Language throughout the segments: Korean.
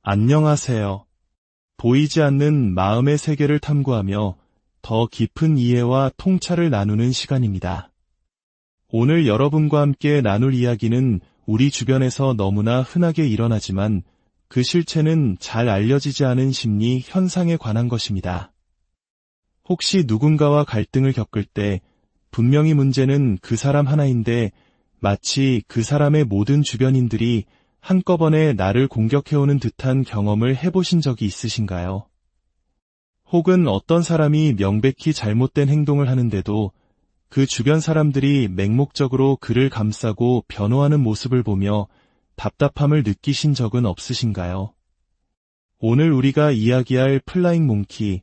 안녕하세요. 보이지 않는 마음의 세계를 탐구하며 더 깊은 이해와 통찰을 나누는 시간입니다. 오늘 여러분과 함께 나눌 이야기는 우리 주변에서 너무나 흔하게 일어나지만 그 실체는 잘 알려지지 않은 심리 현상에 관한 것입니다. 혹시 누군가와 갈등을 겪을 때 분명히 문제는 그 사람 하나인데 마치 그 사람의 모든 주변인들이 한꺼번에 나를 공격해오는 듯한 경험을 해보신 적이 있으신가요? 혹은 어떤 사람이 명백히 잘못된 행동을 하는데도 그 주변 사람들이 맹목적으로 그를 감싸고 변호하는 모습을 보며 답답함을 느끼신 적은 없으신가요? 오늘 우리가 이야기할 플라잉 몽키,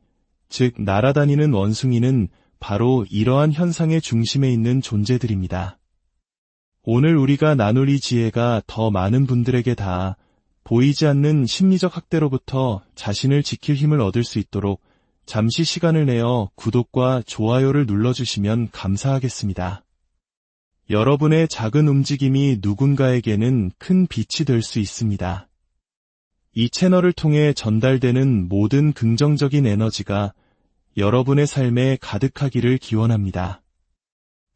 즉 날아다니는 원숭이는 바로 이러한 현상의 중심에 있는 존재들입니다. 오늘 우리가 나눌 이 지혜가 더 많은 분들에게 닿아 보이지 않는 심리적 학대로부터 자신을 지킬 힘을 얻을 수 있도록 잠시 시간을 내어 구독과 좋아요를 눌러주시면 감사하겠습니다. 여러분의 작은 움직임이 누군가에게는 큰 빛이 될 수 있습니다. 이 채널을 통해 전달되는 모든 긍정적인 에너지가 여러분의 삶에 가득하기를 기원합니다.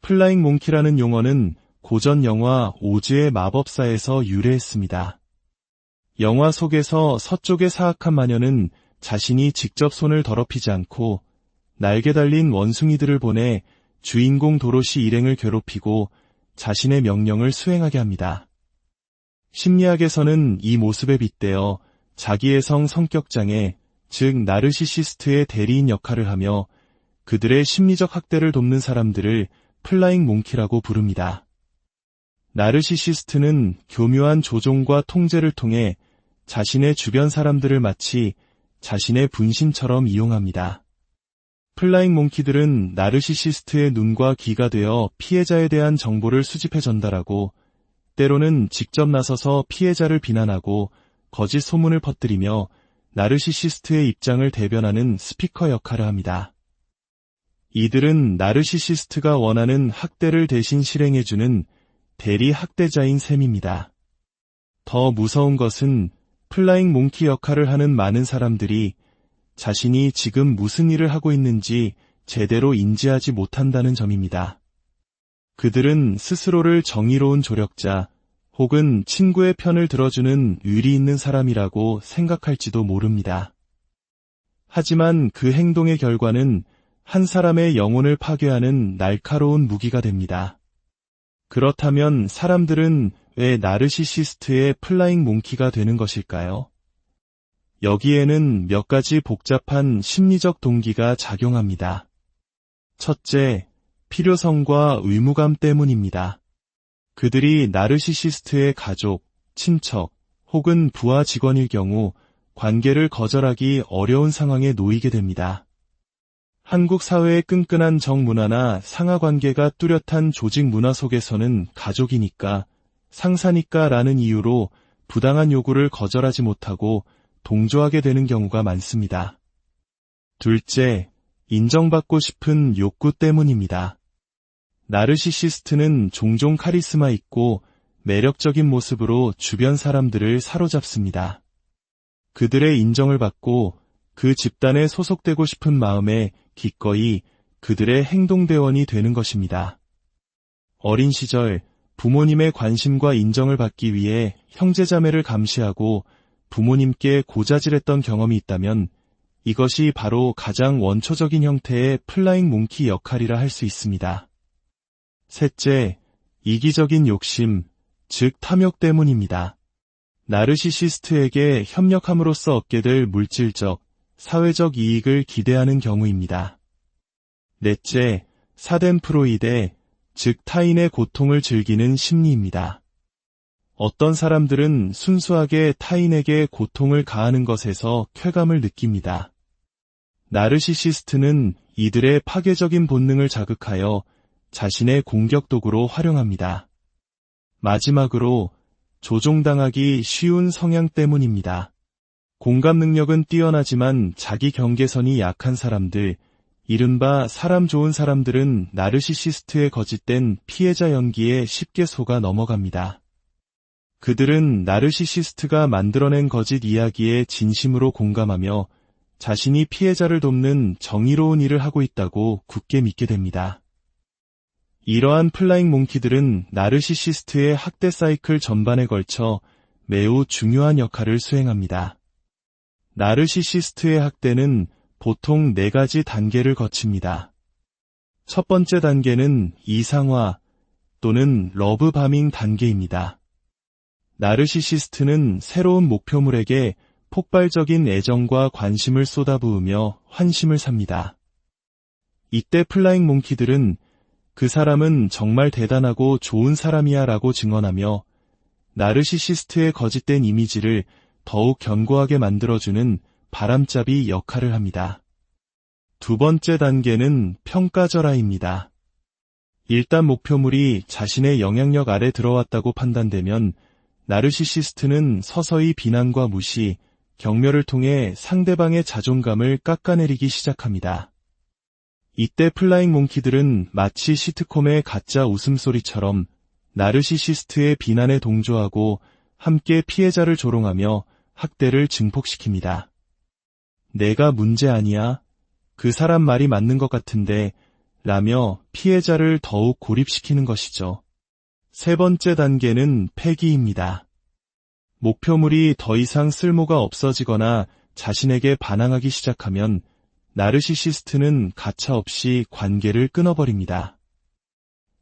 플라잉 몽키라는 용어는 고전 영화 오즈의 마법사에서 유래했습니다. 영화 속에서 서쪽의 사악한 마녀는 자신이 직접 손을 더럽히지 않고 날개 달린 원숭이들을 보내 주인공 도로시 일행을 괴롭히고 자신의 명령을 수행하게 합니다. 심리학에서는 이 모습에 빗대어 자기애성 성격장애, 즉 나르시시스트의 대리인 역할을 하며 그들의 심리적 학대를 돕는 사람들을 플라잉 몽키라고 부릅니다. 나르시시스트는 교묘한 조종과 통제를 통해 자신의 주변 사람들을 마치 자신의 분신처럼 이용합니다. 플라잉 몽키들은 나르시시스트의 눈과 귀가 되어 피해자에 대한 정보를 수집해 전달하고 때로는 직접 나서서 피해자를 비난하고 거짓 소문을 퍼뜨리며 나르시시스트의 입장을 대변하는 스피커 역할을 합니다. 이들은 나르시시스트가 원하는 학대를 대신 실행해주는 대리 학대자인 셈입니다. 더 무서운 것은 플라잉 몽키 역할을 하는 많은 사람들이 자신이 지금 무슨 일을 하고 있는지 제대로 인지하지 못한다는 점입니다. 그들은 스스로를 정의로운 조력자 혹은 친구의 편을 들어주는 의리 있는 사람이라고 생각할지도 모릅니다. 하지만 그 행동의 결과는 한 사람의 영혼을 파괴하는 날카로운 무기가 됩니다. 그렇다면 사람들은 왜 나르시시스트의 플라잉 몽키가 되는 것일까요? 여기에는 몇 가지 복잡한 심리적 동기가 작용합니다. 첫째, 필요성과 의무감 때문입니다. 그들이 나르시시스트의 가족, 친척 혹은 부하 직원일 경우 관계를 거절하기 어려운 상황에 놓이게 됩니다. 한국 사회의 끈끈한 정문화나 상하관계가 뚜렷한 조직 문화 속에서는 가족이니까, 상사니까 라는 이유로 부당한 요구를 거절하지 못하고 동조하게 되는 경우가 많습니다. 둘째, 인정받고 싶은 욕구 때문입니다. 나르시시스트는 종종 카리스마 있고 매력적인 모습으로 주변 사람들을 사로잡습니다. 그들의 인정을 받고 그 집단에 소속되고 싶은 마음에 기꺼이 그들의 행동대원이 되는 것입니다. 어린 시절 부모님의 관심과 인정을 받기 위해 형제자매를 감시하고 부모님께 고자질했던 경험이 있다면 이것이 바로 가장 원초적인 형태의 플라잉 몽키 역할이라 할 수 있습니다. 셋째, 이기적인 욕심, 즉 탐욕 때문입니다. 나르시시스트에게 협력함으로써 얻게 될 물질적, 사회적 이익을 기대하는 경우입니다. 넷째, 사덴프로이데, 즉 타인의 고통을 즐기는 심리입니다. 어떤 사람들은 순수하게 타인에게 고통을 가하는 것에서 쾌감을 느낍니다. 나르시시스트는 이들의 파괴적인 본능을 자극하여 자신의 공격 도구로 활용합니다. 마지막으로 조종당하기 쉬운 성향 때문입니다. 공감 능력은 뛰어나지만 자기 경계선이 약한 사람들, 이른바 사람 좋은 사람들은 나르시시스트의 거짓된 피해자 연기에 쉽게 속아 넘어갑니다. 그들은 나르시시스트가 만들어낸 거짓 이야기에 진심으로 공감하며 자신이 피해자를 돕는 정의로운 일을 하고 있다고 굳게 믿게 됩니다. 이러한 플라잉 몽키들은 나르시시스트의 학대 사이클 전반에 걸쳐 매우 중요한 역할을 수행합니다. 나르시시스트의 학대는 보통 4가지 단계를 거칩니다. 첫 번째 단계는 이상화 또는 러브바밍 단계입니다. 나르시시스트는 새로운 목표물에게 폭발적인 애정과 관심을 쏟아부으며 환심을 삽니다. 이때 플라잉 몽키들은 그 사람은 정말 대단하고 좋은 사람이야 라고 증언하며 나르시시스트의 거짓된 이미지를 더욱 견고하게 만들어주는 바람잡이 역할을 합니다. 두 번째 단계는 평가절하입니다. 일단 목표물이 자신의 영향력 아래 들어왔다고 판단되면 나르시시스트는 서서히 비난과 무시, 경멸을 통해 상대방의 자존감을 깎아내리기 시작합니다. 이때 플라잉 몽키들은 마치 시트콤의 가짜 웃음소리처럼 나르시시스트의 비난에 동조하고 함께 피해자를 조롱하며 학대를 증폭시킵니다. 내가 문제 아니야? 그 사람 말이 맞는 것 같은데 라며 피해자를 더욱 고립시키는 것이죠. 세 번째 단계는 폐기입니다. 목표물이 더 이상 쓸모가 없어지거나 자신에게 반항하기 시작하면 나르시시스트는 가차없이 관계를 끊어버립니다.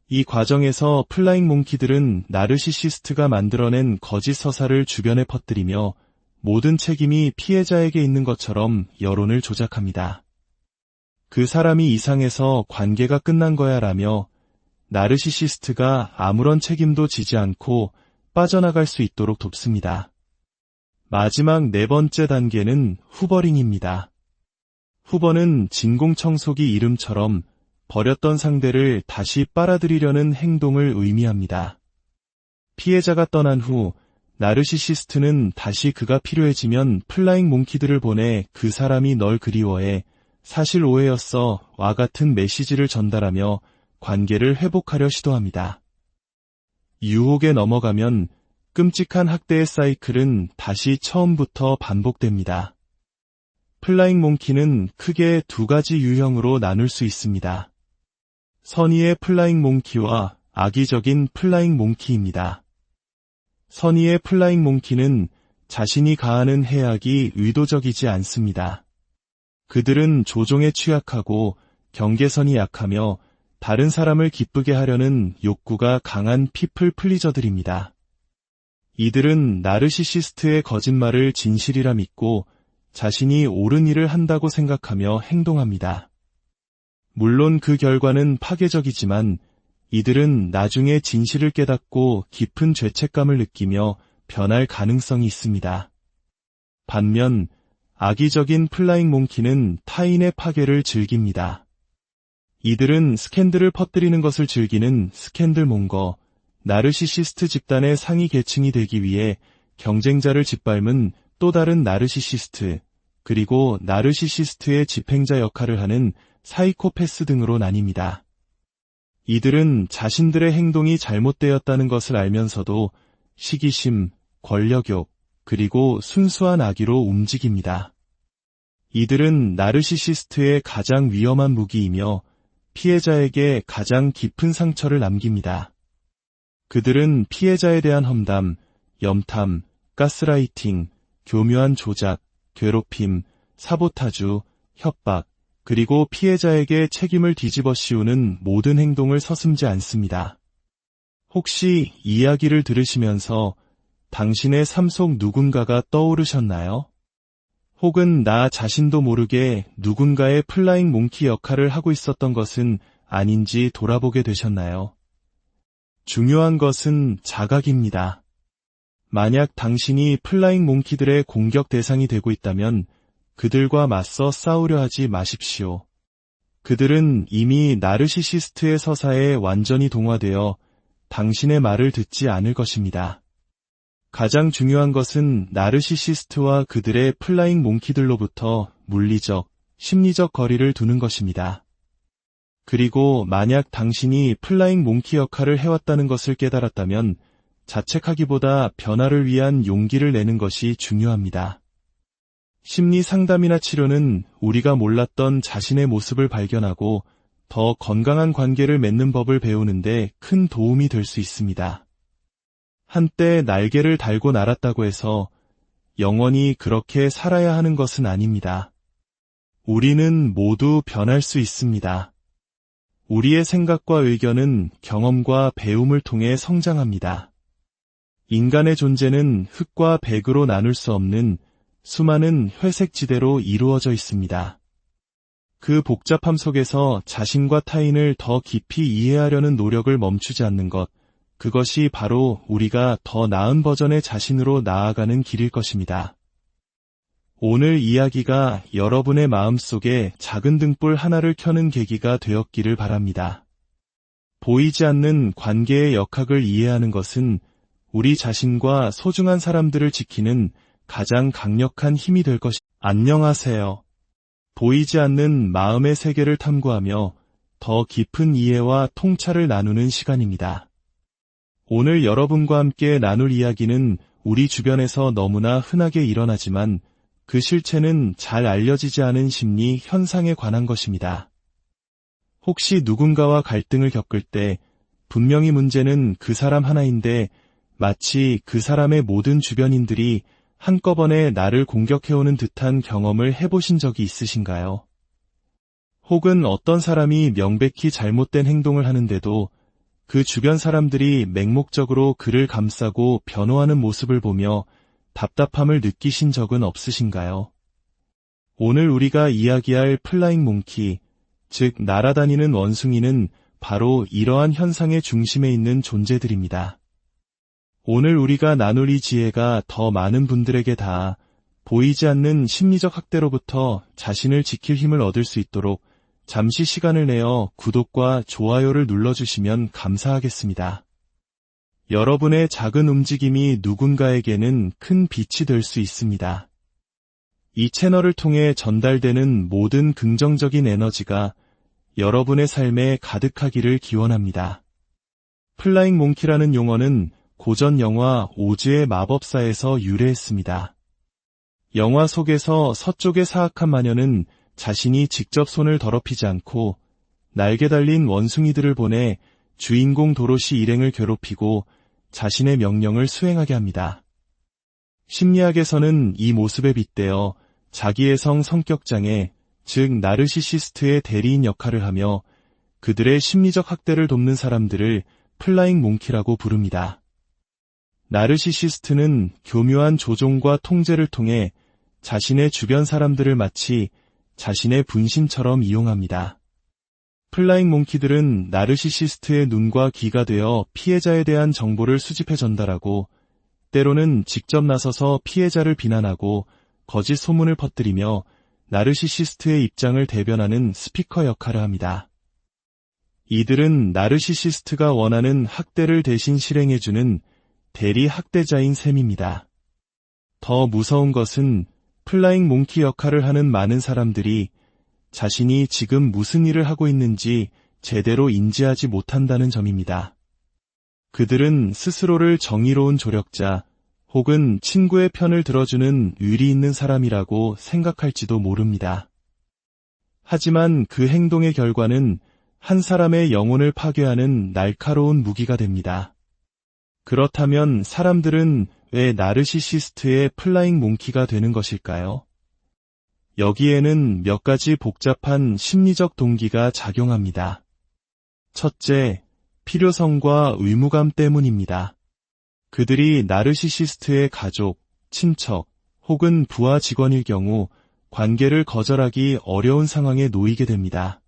이 과정에서 플라잉 몽키들은 나르시시스트가 만들어낸 거짓 서사를 주변에 퍼뜨리며 모든 책임이 피해자에게 있는 것처럼 여론을 조작합니다. 그 사람이 이상해서 관계가 끝난 거야 라며 나르시시스트가 아무런 책임도 지지 않고 빠져나갈 수 있도록 돕습니다. 마지막 4번째 단계는 후버링입니다. 후버는 진공청소기 이름처럼 버렸던 상대를 다시 빨아들이려는 행동을 의미합니다. 피해자가 떠난 후 나르시시스트는 다시 그가 필요해지면 플라잉 몽키들을 보내 그 사람이 널 그리워해, 사실 오해였어 와 같은 메시지를 전달하며 관계를 회복하려 시도합니다. 유혹에 넘어가면 끔찍한 학대의 사이클은 다시 처음부터 반복됩니다. 플라잉 몽키는 크게 2가지 유형으로 나눌 수 있습니다. 선의의 플라잉 몽키와 악의적인 플라잉 몽키입니다. 선의의 플라잉 몽키는 자신이 가하는 해악이 의도적이지 않습니다. 그들은 조종에 취약하고 경계선이 약하며 다른 사람을 기쁘게 하려는 욕구가 강한 피플 플리저들입니다. 이들은 나르시시스트의 거짓말을 진실이라 믿고 자신이 옳은 일을 한다고 생각하며 행동합니다. 물론 그 결과는 파괴적이지만 이들은 나중에 진실을 깨닫고 깊은 죄책감을 느끼며 변할 가능성이 있습니다. 반면 악의적인 플라잉 몽키는 타인의 파괴를 즐깁니다. 이들은 스캔들을 퍼뜨리는 것을 즐기는 스캔들몽거, 나르시시스트 집단의 상위 계층이 되기 위해 경쟁자를 짓밟은 또 다른 나르시시스트, 그리고 나르시시스트의 집행자 역할을 하는 사이코패스 등으로 나뉩니다. 이들은 자신들의 행동이 잘못되었다는 것을 알면서도 시기심, 권력욕, 그리고 순수한 악의로 움직입니다. 이들은 나르시시스트의 가장 위험한 무기이며 피해자에게 가장 깊은 상처를 남깁니다. 그들은 피해자에 대한 험담, 염탐, 가스라이팅, 교묘한 조작, 괴롭힘, 사보타주, 협박, 그리고 피해자에게 책임을 뒤집어 씌우는 모든 행동을 서슴지 않습니다. 혹시 이야기를 들으시면서 당신의 삶 속 누군가가 떠오르셨나요? 혹은 나 자신도 모르게 누군가의 플라잉 몽키 역할을 하고 있었던 것은 아닌지 돌아보게 되셨나요? 중요한 것은 자각입니다. 만약 당신이 플라잉 몽키들의 공격 대상이 되고 있다면 그들과 맞서 싸우려 하지 마십시오. 그들은 이미 나르시시스트의 서사에 완전히 동화되어 당신의 말을 듣지 않을 것입니다. 가장 중요한 것은 나르시시스트와 그들의 플라잉 몽키들로부터 물리적, 심리적 거리를 두는 것입니다. 그리고 만약 당신이 플라잉 몽키 역할을 해왔다는 것을 깨달았다면 자책하기보다 변화를 위한 용기를 내는 것이 중요합니다. 심리 상담이나 치료는 우리가 몰랐던 자신의 모습을 발견하고 더 건강한 관계를 맺는 법을 배우는데 큰 도움이 될 수 있습니다. 한때 날개를 달고 날았다고 해서 영원히 그렇게 살아야 하는 것은 아닙니다. 우리는 모두 변할 수 있습니다. 우리의 생각과 의견은 경험과 배움을 통해 성장합니다. 인간의 존재는 흙과 백으로 나눌 수 없는 수많은 회색지대로 이루어져 있습니다. 그 복잡함 속에서 자신과 타인을 더 깊이 이해하려는 노력을 멈추지 않는 것, 그것이 바로 우리가 더 나은 버전의 자신으로 나아가는 길일 것입니다. 오늘 이야기가 여러분의 마음속에 작은 등불 하나를 켜는 계기가 되었기를 바랍니다. 보이지 않는 관계의 역학을 이해하는 것은 우리 자신과 소중한 사람들을 지키는 가장 강력한 힘이 될 것입니다. 안녕하세요. 보이지 않는 마음의 세계를 탐구하며 더 깊은 이해와 통찰을 나누는 시간입니다. 오늘 여러분과 함께 나눌 이야기는 우리 주변에서 너무나 흔하게 일어나지만 그 실체는 잘 알려지지 않은 심리 현상에 관한 것입니다. 혹시 누군가와 갈등을 겪을 때 분명히 문제는 그 사람 하나인데 마치 그 사람의 모든 주변인들이 한꺼번에 나를 공격해오는 듯한 경험을 해보신 적이 있으신가요? 혹은 어떤 사람이 명백히 잘못된 행동을 하는데도 그 주변 사람들이 맹목적으로 그를 감싸고 변호하는 모습을 보며 답답함을 느끼신 적은 없으신가요? 오늘 우리가 이야기할 플라잉 몽키, 즉 날아다니는 원숭이는 바로 이러한 현상의 중심에 있는 존재들입니다. 오늘 우리가 나눌 이 지혜가 더 많은 분들에게 닿아 보이지 않는 심리적 학대로부터 자신을 지킬 힘을 얻을 수 있도록 잠시 시간을 내어 구독과 좋아요를 눌러주시면 감사하겠습니다. 여러분의 작은 움직임이 누군가에게는 큰 빛이 될 수 있습니다. 이 채널을 통해 전달되는 모든 긍정적인 에너지가 여러분의 삶에 가득하기를 기원합니다. 플라잉 몽키라는 용어는 고전 영화 오즈의 마법사에서 유래했습니다. 영화 속에서 서쪽의 사악한 마녀는 자신이 직접 손을 더럽히지 않고 날개 달린 원숭이들을 보내 주인공 도로시 일행을 괴롭히고 자신의 명령을 수행하게 합니다. 심리학에서는 이 모습에 빗대어 자기애성 성격장애, 즉 나르시시스트의 대리인 역할을 하며 그들의 심리적 학대를 돕는 사람들을 플라잉 몽키라고 부릅니다. 나르시시스트는 교묘한 조종과 통제를 통해 자신의 주변 사람들을 마치 자신의 분신처럼 이용합니다. 플라잉 몽키들은 나르시시스트의 눈과 귀가 되어 피해자에 대한 정보를 수집해 전달하고 때로는 직접 나서서 피해자를 비난하고 거짓 소문을 퍼뜨리며 나르시시스트의 입장을 대변하는 스피커 역할을 합니다. 이들은 나르시시스트가 원하는 학대를 대신 실행해주는 대리 학대자인 셈입니다. 더 무서운 것은 플라잉 몽키 역할을 하는 많은 사람들이 자신이 지금 무슨 일을 하고 있는지 제대로 인지하지 못한다는 점입니다. 그들은 스스로를 정의로운 조력자 혹은 친구의 편을 들어주는 의리 있는 사람이라고 생각할지도 모릅니다. 하지만 그 행동의 결과는 한 사람의 영혼을 파괴하는 날카로운 무기가 됩니다. 그렇다면 사람들은 왜 나르시시스트의 플라잉 몽키가 되는 것일까요? 여기에는 몇 가지 복잡한 심리적 동기가 작용합니다. 첫째, 필요성과 의무감 때문입니다. 그들이 나르시시스트의 가족, 친척 혹은 부하 직원일 경우 관계를 거절하기 어려운 상황에 놓이게 됩니다.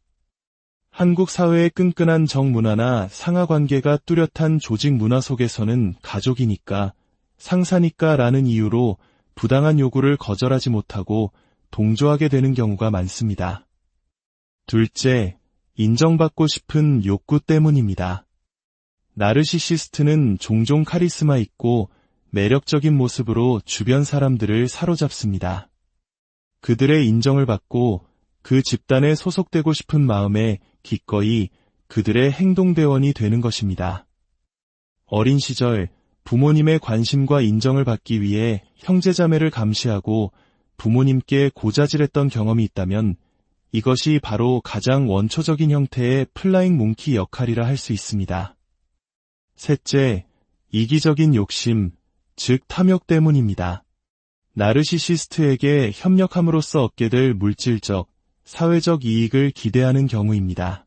한국 사회의 끈끈한 정문화나 상하관계가 뚜렷한 조직 문화 속에서는 가족이니까, 상사니까 라는 이유로 부당한 요구를 거절하지 못하고 동조하게 되는 경우가 많습니다. 둘째, 인정받고 싶은 욕구 때문입니다. 나르시시스트는 종종 카리스마 있고 매력적인 모습으로 주변 사람들을 사로잡습니다. 그들의 인정을 받고 그 집단에 소속되고 싶은 마음에 기꺼이 그들의 행동대원이 되는 것입니다. 어린 시절 부모님의 관심과 인정을 받기 위해 형제자매를 감시하고 부모님께 고자질했던 경험이 있다면 이것이 바로 가장 원초적인 형태의 플라잉 몽키 역할이라 할 수 있습니다. 셋째, 이기적인 욕심, 즉 탐욕 때문입니다. 나르시시스트에게 협력함으로써 얻게 될 물질적, 사회적 이익을 기대하는 경우입니다.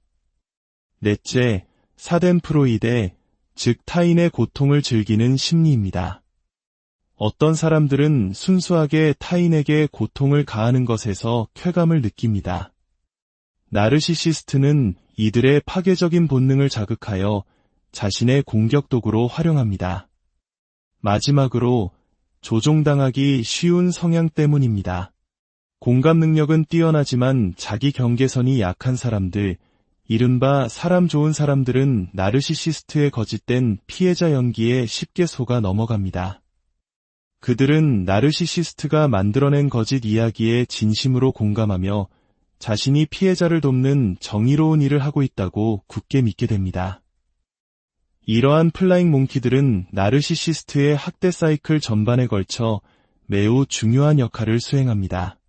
넷째, 사덴프로이데, 즉 타인의 고통을 즐기는 심리입니다. 어떤 사람들은 순수하게 타인에게 고통을 가하는 것에서 쾌감을 느낍니다. 나르시시스트는 이들의 파괴적인 본능을 자극하여 자신의 공격도구로 활용합니다. 마지막으로 조종당하기 쉬운 성향 때문입니다. 공감 능력은 뛰어나지만 자기 경계선이 약한 사람들, 이른바 사람 좋은 사람들은 나르시시스트의 거짓된 피해자 연기에 쉽게 속아 넘어갑니다. 그들은 나르시시스트가 만들어낸 거짓 이야기에 진심으로 공감하며 자신이 피해자를 돕는 정의로운 일을 하고 있다고 굳게 믿게 됩니다. 이러한 플라잉 몽키들은 나르시시스트의 학대 사이클 전반에 걸쳐 매우 중요한 역할을 수행합니다.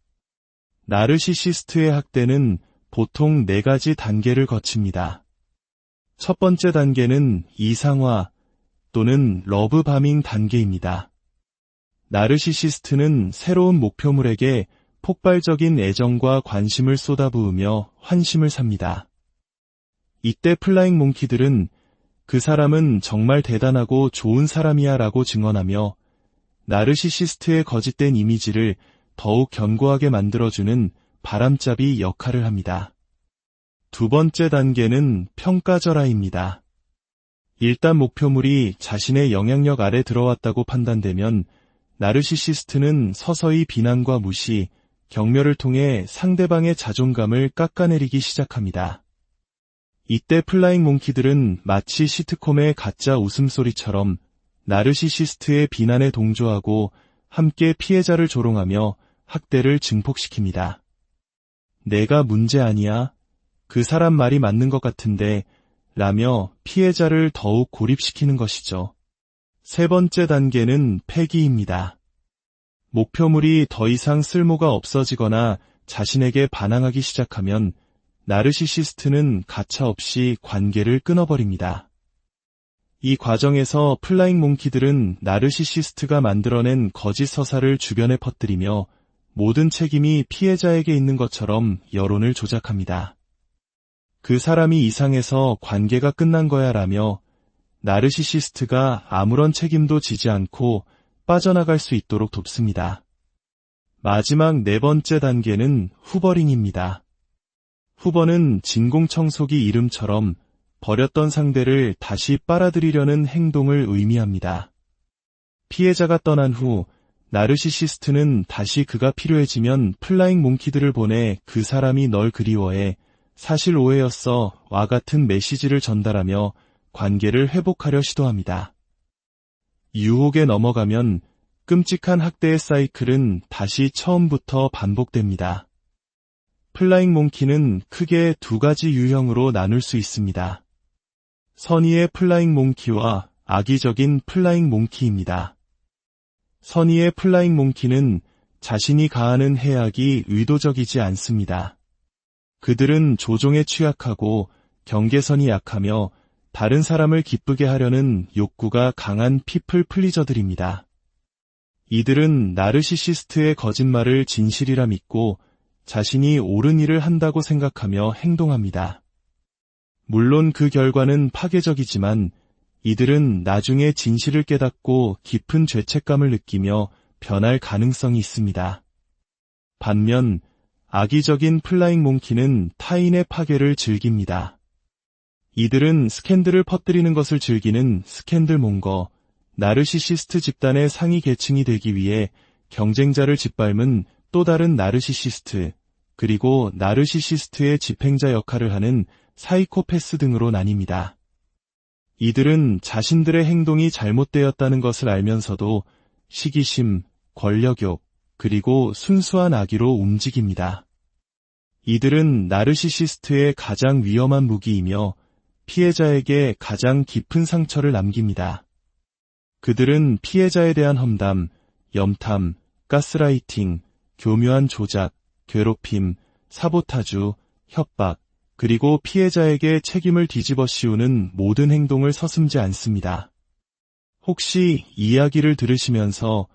나르시시스트의 학대는 보통 4가지 단계를 거칩니다. 첫 번째 단계는 이상화 또는 러브바밍 단계입니다. 나르시시스트는 새로운 목표물에게 폭발적인 애정과 관심을 쏟아부으며 환심을 삽니다. 이때 플라잉 몽키들은 그 사람은 정말 대단하고 좋은 사람이야 라고 증언하며 나르시시스트의 거짓된 이미지를 더욱 견고하게 만들어주는 바람잡이 역할을 합니다. 두 번째 단계는 평가절하입니다. 일단 목표물이 자신의 영향력 아래 들어왔다고 판단되면 나르시시스트는 서서히 비난과 무시, 경멸을 통해 상대방의 자존감을 깎아내리기 시작합니다. 이때 플라잉 몽키들은 마치 시트콤의 가짜 웃음소리처럼 나르시시스트의 비난에 동조하고 함께 피해자를 조롱하며 학대를 증폭시킵니다. 내가 문제 아니야? 그 사람 말이 맞는 것 같은데 라며 피해자를 더욱 고립시키는 것이죠. 세 번째 단계는 폐기입니다. 목표물이 더 이상 쓸모가 없어지거나 자신에게 반항하기 시작하면 나르시시스트는 가차없이 관계를 끊어버립니다. 이 과정에서 플라잉 몽키들은 나르시시스트가 만들어낸 거짓 서사를 주변에 퍼뜨리며 모든 책임이 피해자에게 있는 것처럼 여론을 조작합니다. 그 사람이 이상해서 관계가 끝난 거야 라며 나르시시스트가 아무런 책임도 지지 않고 빠져나갈 수 있도록 돕습니다. 마지막 4번째 단계는 후버링입니다. 후버는 진공청소기 이름처럼 버렸던 상대를 다시 빨아들이려는 행동을 의미합니다. 피해자가 떠난 후 나르시시스트는 다시 그가 필요해지면 플라잉 몽키들을 보내 그 사람이 널 그리워해, 사실 오해였어 와 같은 메시지를 전달하며 관계를 회복하려 시도합니다. 유혹에 넘어가면 끔찍한 학대의 사이클은 다시 처음부터 반복됩니다. 플라잉 몽키는 크게 2가지 유형으로 나눌 수 있습니다. 선의의 플라잉 몽키와 악의적인 플라잉 몽키입니다. 선의의 플라잉 몽키는 자신이 가하는 해악이 의도적이지 않습니다. 그들은 조종에 취약하고 경계선이 약하며 다른 사람을 기쁘게 하려는 욕구가 강한 피플 플리저들입니다. 이들은 나르시시스트의 거짓말을 진실이라 믿고 자신이 옳은 일을 한다고 생각하며 행동합니다. 물론 그 결과는 파괴적이지만 이들은 나중에 진실을 깨닫고 깊은 죄책감을 느끼며 변할 가능성이 있습니다. 반면 악의적인 플라잉 몽키는 타인의 파괴를 즐깁니다. 이들은 스캔들을 퍼뜨리는 것을 즐기는 스캔들몽거, 나르시시스트 집단의 상위 계층이 되기 위해 경쟁자를 짓밟은 또 다른 나르시시스트, 그리고 나르시시스트의 집행자 역할을 하는 사이코패스 등으로 나뉩니다. 이들은 자신들의 행동이 잘못되었다는 것을 알면서도 시기심, 권력욕, 그리고 순수한 악의로 움직입니다. 이들은 나르시시스트의 가장 위험한 무기이며 피해자에게 가장 깊은 상처를 남깁니다. 그들은 피해자에 대한 험담, 염탐, 가스라이팅, 교묘한 조작, 괴롭힘, 사보타주, 협박, 그리고 피해자에게 책임을 뒤집어 씌우는 모든 행동을 서슴지 않습니다. 혹시 이야기를 들으시면서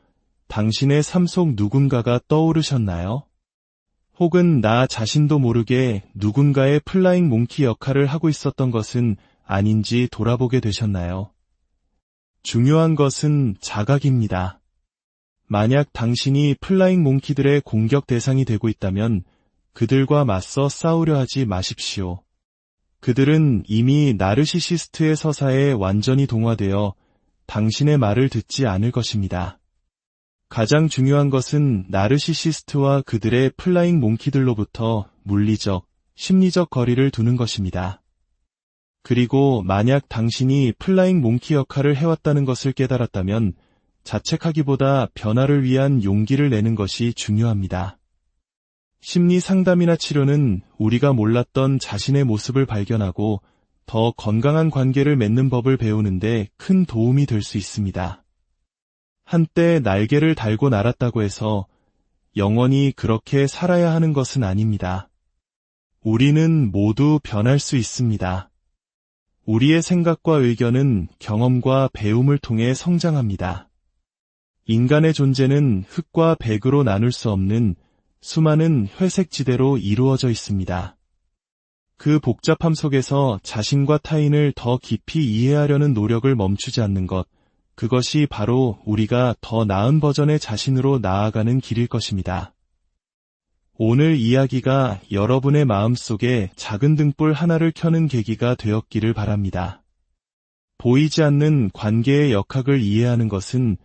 당신의 삶 속 누군가가 떠오르셨나요? 혹은 나 자신도 모르게 누군가의 플라잉 몽키 역할을 하고 있었던 것은 아닌지 돌아보게 되셨나요? 중요한 것은 자각입니다. 만약 당신이 플라잉 몽키들의 공격 대상이 되고 있다면 그들과 맞서 싸우려 하지 마십시오. 그들은 이미 나르시시스트의 서사에 완전히 동화되어 당신의 말을 듣지 않을 것입니다. 가장 중요한 것은 나르시시스트와 그들의 플라잉 몽키들로부터 물리적, 심리적 거리를 두는 것입니다. 그리고 만약 당신이 플라잉 몽키 역할을 해왔다는 것을 깨달았다면 자책하기보다 변화를 위한 용기를 내는 것이 중요합니다. 심리 상담이나 치료는 우리가 몰랐던 자신의 모습을 발견하고 더 건강한 관계를 맺는 법을 배우는데 큰 도움이 될 수 있습니다. 한때 날개를 달고 날았다고 해서 영원히 그렇게 살아야 하는 것은 아닙니다. 우리는 모두 변할 수 있습니다. 우리의 생각과 의견은 경험과 배움을 통해 성장합니다. 인간의 존재는 흙과 백으로 나눌 수 없는 수많은 회색 지대로 이루어져 있습니다. 그 복잡함 속에서 자신과 타인을 더 깊이 이해하려는 노력을 멈추지 않는 것, 그것이 바로 우리가 더 나은 버전의 자신으로 나아가는 길일 것입니다. 오늘 이야기가 여러분의 마음속에 작은 등불 하나를 켜는 계기가 되었기를 바랍니다. 보이지 않는 관계의 역학을 이해하는 것은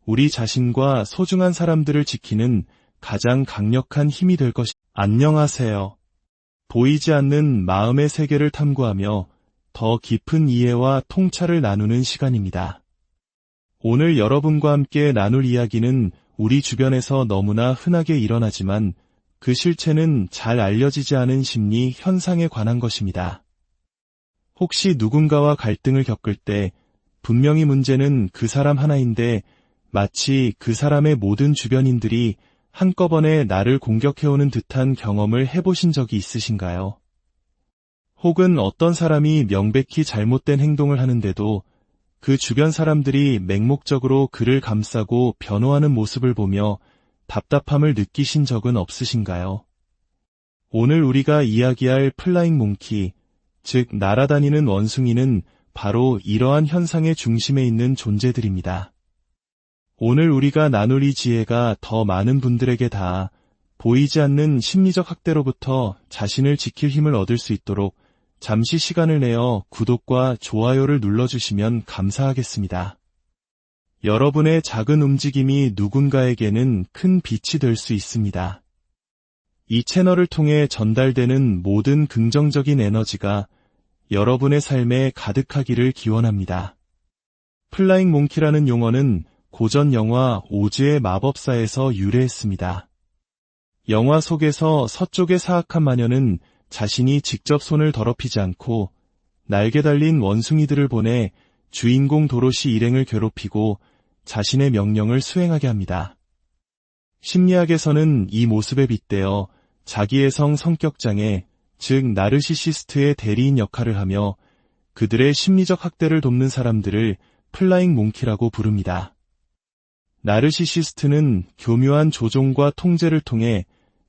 우리 자신과 소중한 사람들을 지키는 가장 강력한 힘이 될 것입니다. 안녕하세요. 보이지 않는 마음의 세계를 탐구하며 더 깊은 이해와 통찰을 나누는 시간입니다. 오늘 여러분과 함께 나눌 이야기는 우리 주변에서 너무나 흔하게 일어나지만 그 실체는 잘 알려지지 않은 심리 현상에 관한 것입니다. 혹시 누군가와 갈등을 겪을 때 분명히 문제는 그 사람 하나인데 마치 그 사람의 모든 주변인들이 한꺼번에 나를 공격해오는 듯한 경험을 해보신 적이 있으신가요? 혹은 어떤 사람이 명백히 잘못된 행동을 하는데도 그 주변 사람들이 맹목적으로 그를 감싸고 변호하는 모습을 보며 답답함을 느끼신 적은 없으신가요? 오늘 우리가 이야기할 플라잉 몽키, 즉 날아다니는 원숭이는 바로 이러한 현상의 중심에 있는 존재들입니다. 오늘 우리가 나눌 이 지혜가 더 많은 분들에게 닿아 보이지 않는 심리적 학대로부터 자신을 지킬 힘을 얻을 수 있도록 잠시 시간을 내어 구독과 좋아요를 눌러주시면 감사하겠습니다. 여러분의 작은 움직임이 누군가에게는 큰 빛이 될 수 있습니다. 이 채널을 통해 전달되는 모든 긍정적인 에너지가 여러분의 삶에 가득하기를 기원합니다. 플라잉 몽키라는 용어는 고전 영화 오즈의 마법사에서 유래했습니다. 영화 속에서 서쪽의 사악한 마녀는 자신이 직접 손을 더럽히지 않고 날개 달린 원숭이들을 보내 주인공 도로시 일행을 괴롭히고 자신의 명령을 수행하게 합니다. 심리학에서는 이 모습에 빗대어 자기애성 성격장애, 즉 나르시시스트의 대리인 역할을 하며 그들의 심리적 학대를 돕는 사람들을 플라잉 몽키라고 부릅니다. 나르시시스트는 교묘한 조종과 통제를 통해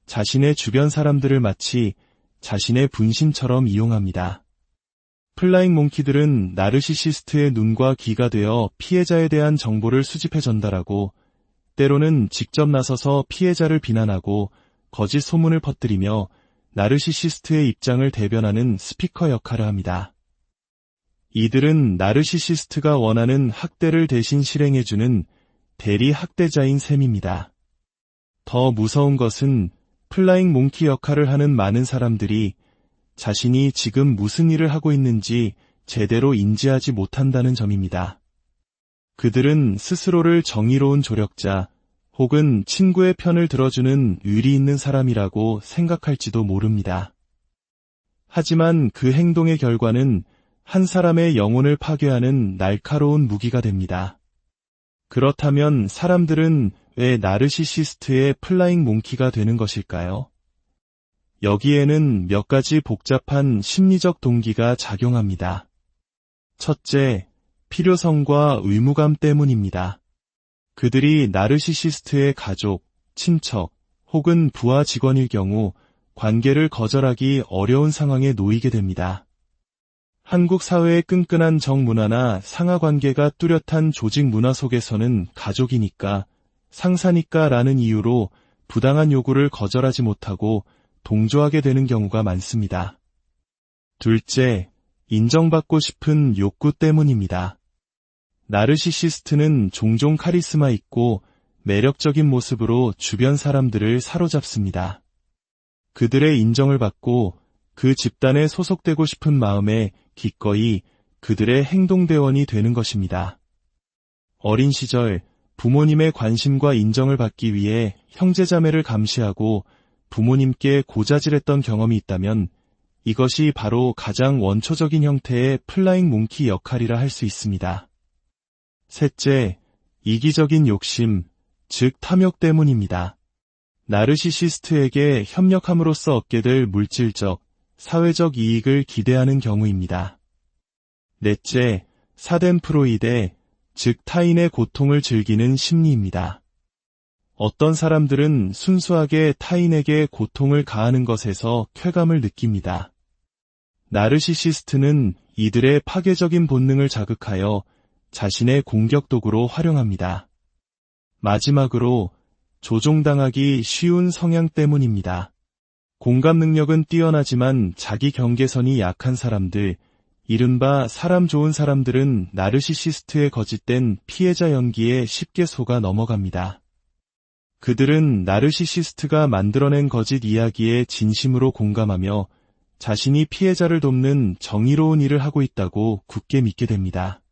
자신의 주변 사람들을 마치 자신의 분신처럼 이용합니다. 플라잉 몽키들은 나르시시스트의 눈과 귀가 되어 피해자에 대한 정보를 수집해 전달하고 때로는 직접 나서서 피해자를 비난하고 거짓 소문을 퍼뜨리며 나르시시스트의 입장을 대변하는 스피커 역할을 합니다. 이들은 나르시시스트가 원하는 학대를 대신 실행해주는 대리 학대자인 셈입니다. 더 무서운 것은 플라잉 몽키 역할을 하는 많은 사람들이 자신이 지금 무슨 일을 하고 있는지 제대로 인지하지 못한다는 점입니다. 그들은 스스로를 정의로운 조력자 혹은 친구의 편을 들어주는 의리 있는 사람이라고 생각할지도 모릅니다. 하지만 그 행동의 결과는 한 사람의 영혼을 파괴하는 날카로운 무기가 됩니다. 그렇다면 사람들은 왜 나르시시스트의 플라잉 몽키가 되는 것일까요? 여기에는 몇 가지 복잡한 심리적 동기가 작용합니다. 첫째, 필요성과 의무감 때문입니다. 그들이 나르시시스트의 가족, 친척, 혹은 부하 직원일 경우 관계를 거절하기 어려운 상황에 놓이게 됩니다. 한국 사회의 끈끈한 정문화나 상하관계가 뚜렷한 조직 문화 속에서는 가족이니까, 상사니까 라는 이유로 부당한 요구를 거절하지 못하고 동조하게 되는 경우가 많습니다. 둘째, 인정받고 싶은 욕구 때문입니다. 나르시시스트는 종종 카리스마 있고 매력적인 모습으로 주변 사람들을 사로잡습니다. 그들의 인정을 받고 그 집단에 소속되고 싶은 마음에 기꺼이 그들의 행동대원이 되는 것입니다. 어린 시절 부모님의 관심과 인정을 받기 위해 형제자매를 감시하고 부모님께 고자질했던 경험이 있다면 이것이 바로 가장 원초적인 형태의 플라잉 몽키 역할이라 할 수 있습니다. 셋째, 이기적인 욕심, 즉 탐욕 때문입니다. 나르시시스트에게 협력함으로써 얻게 될 물질적, 사회적 이익을 기대하는 경우입니다. 넷째, 사덴프로이데, 즉 타인의 고통을 즐기는 심리입니다. 어떤 사람들은 순수하게 타인에게 고통을 가하는 것에서 쾌감을 느낍니다. 나르시시스트는 이들의 파괴적인 본능을 자극하여 자신의 공격 도구로 활용합니다. 마지막으로 조종당하기 쉬운 성향 때문입니다. 공감 능력은 뛰어나지만 자기 경계선이 약한 사람들, 이른바 사람 좋은 사람들은 나르시시스트의 거짓된 피해자 연기에 쉽게 속아 넘어갑니다. 그들은 나르시시스트가 만들어낸 거짓 이야기에 진심으로 공감하며 자신이 피해자를 돕는 정의로운 일을 하고 있다고 굳게 믿게 됩니다.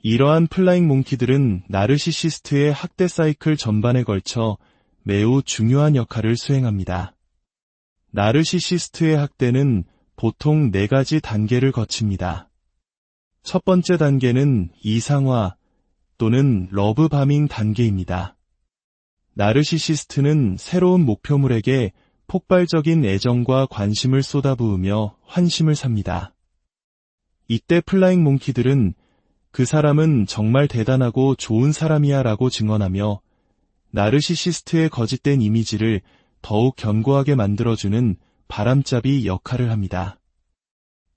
이러한 플라잉 몽키들은 나르시시스트의 학대 사이클 전반에 걸쳐 매우 중요한 역할을 수행합니다. 나르시시스트의 학대는 보통 4가지 단계를 거칩니다. 첫 번째 단계는 이상화 또는 러브바밍 단계입니다. 나르시시스트는 새로운 목표물에게 폭발적인 애정과 관심을 쏟아부으며 환심을 삽니다. 이때 플라잉 몽키들은 그 사람은 정말 대단하고 좋은 사람이야 라고 증언하며 나르시시스트의 거짓된 이미지를 더욱 견고하게 만들어주는 바람잡이 역할을 합니다.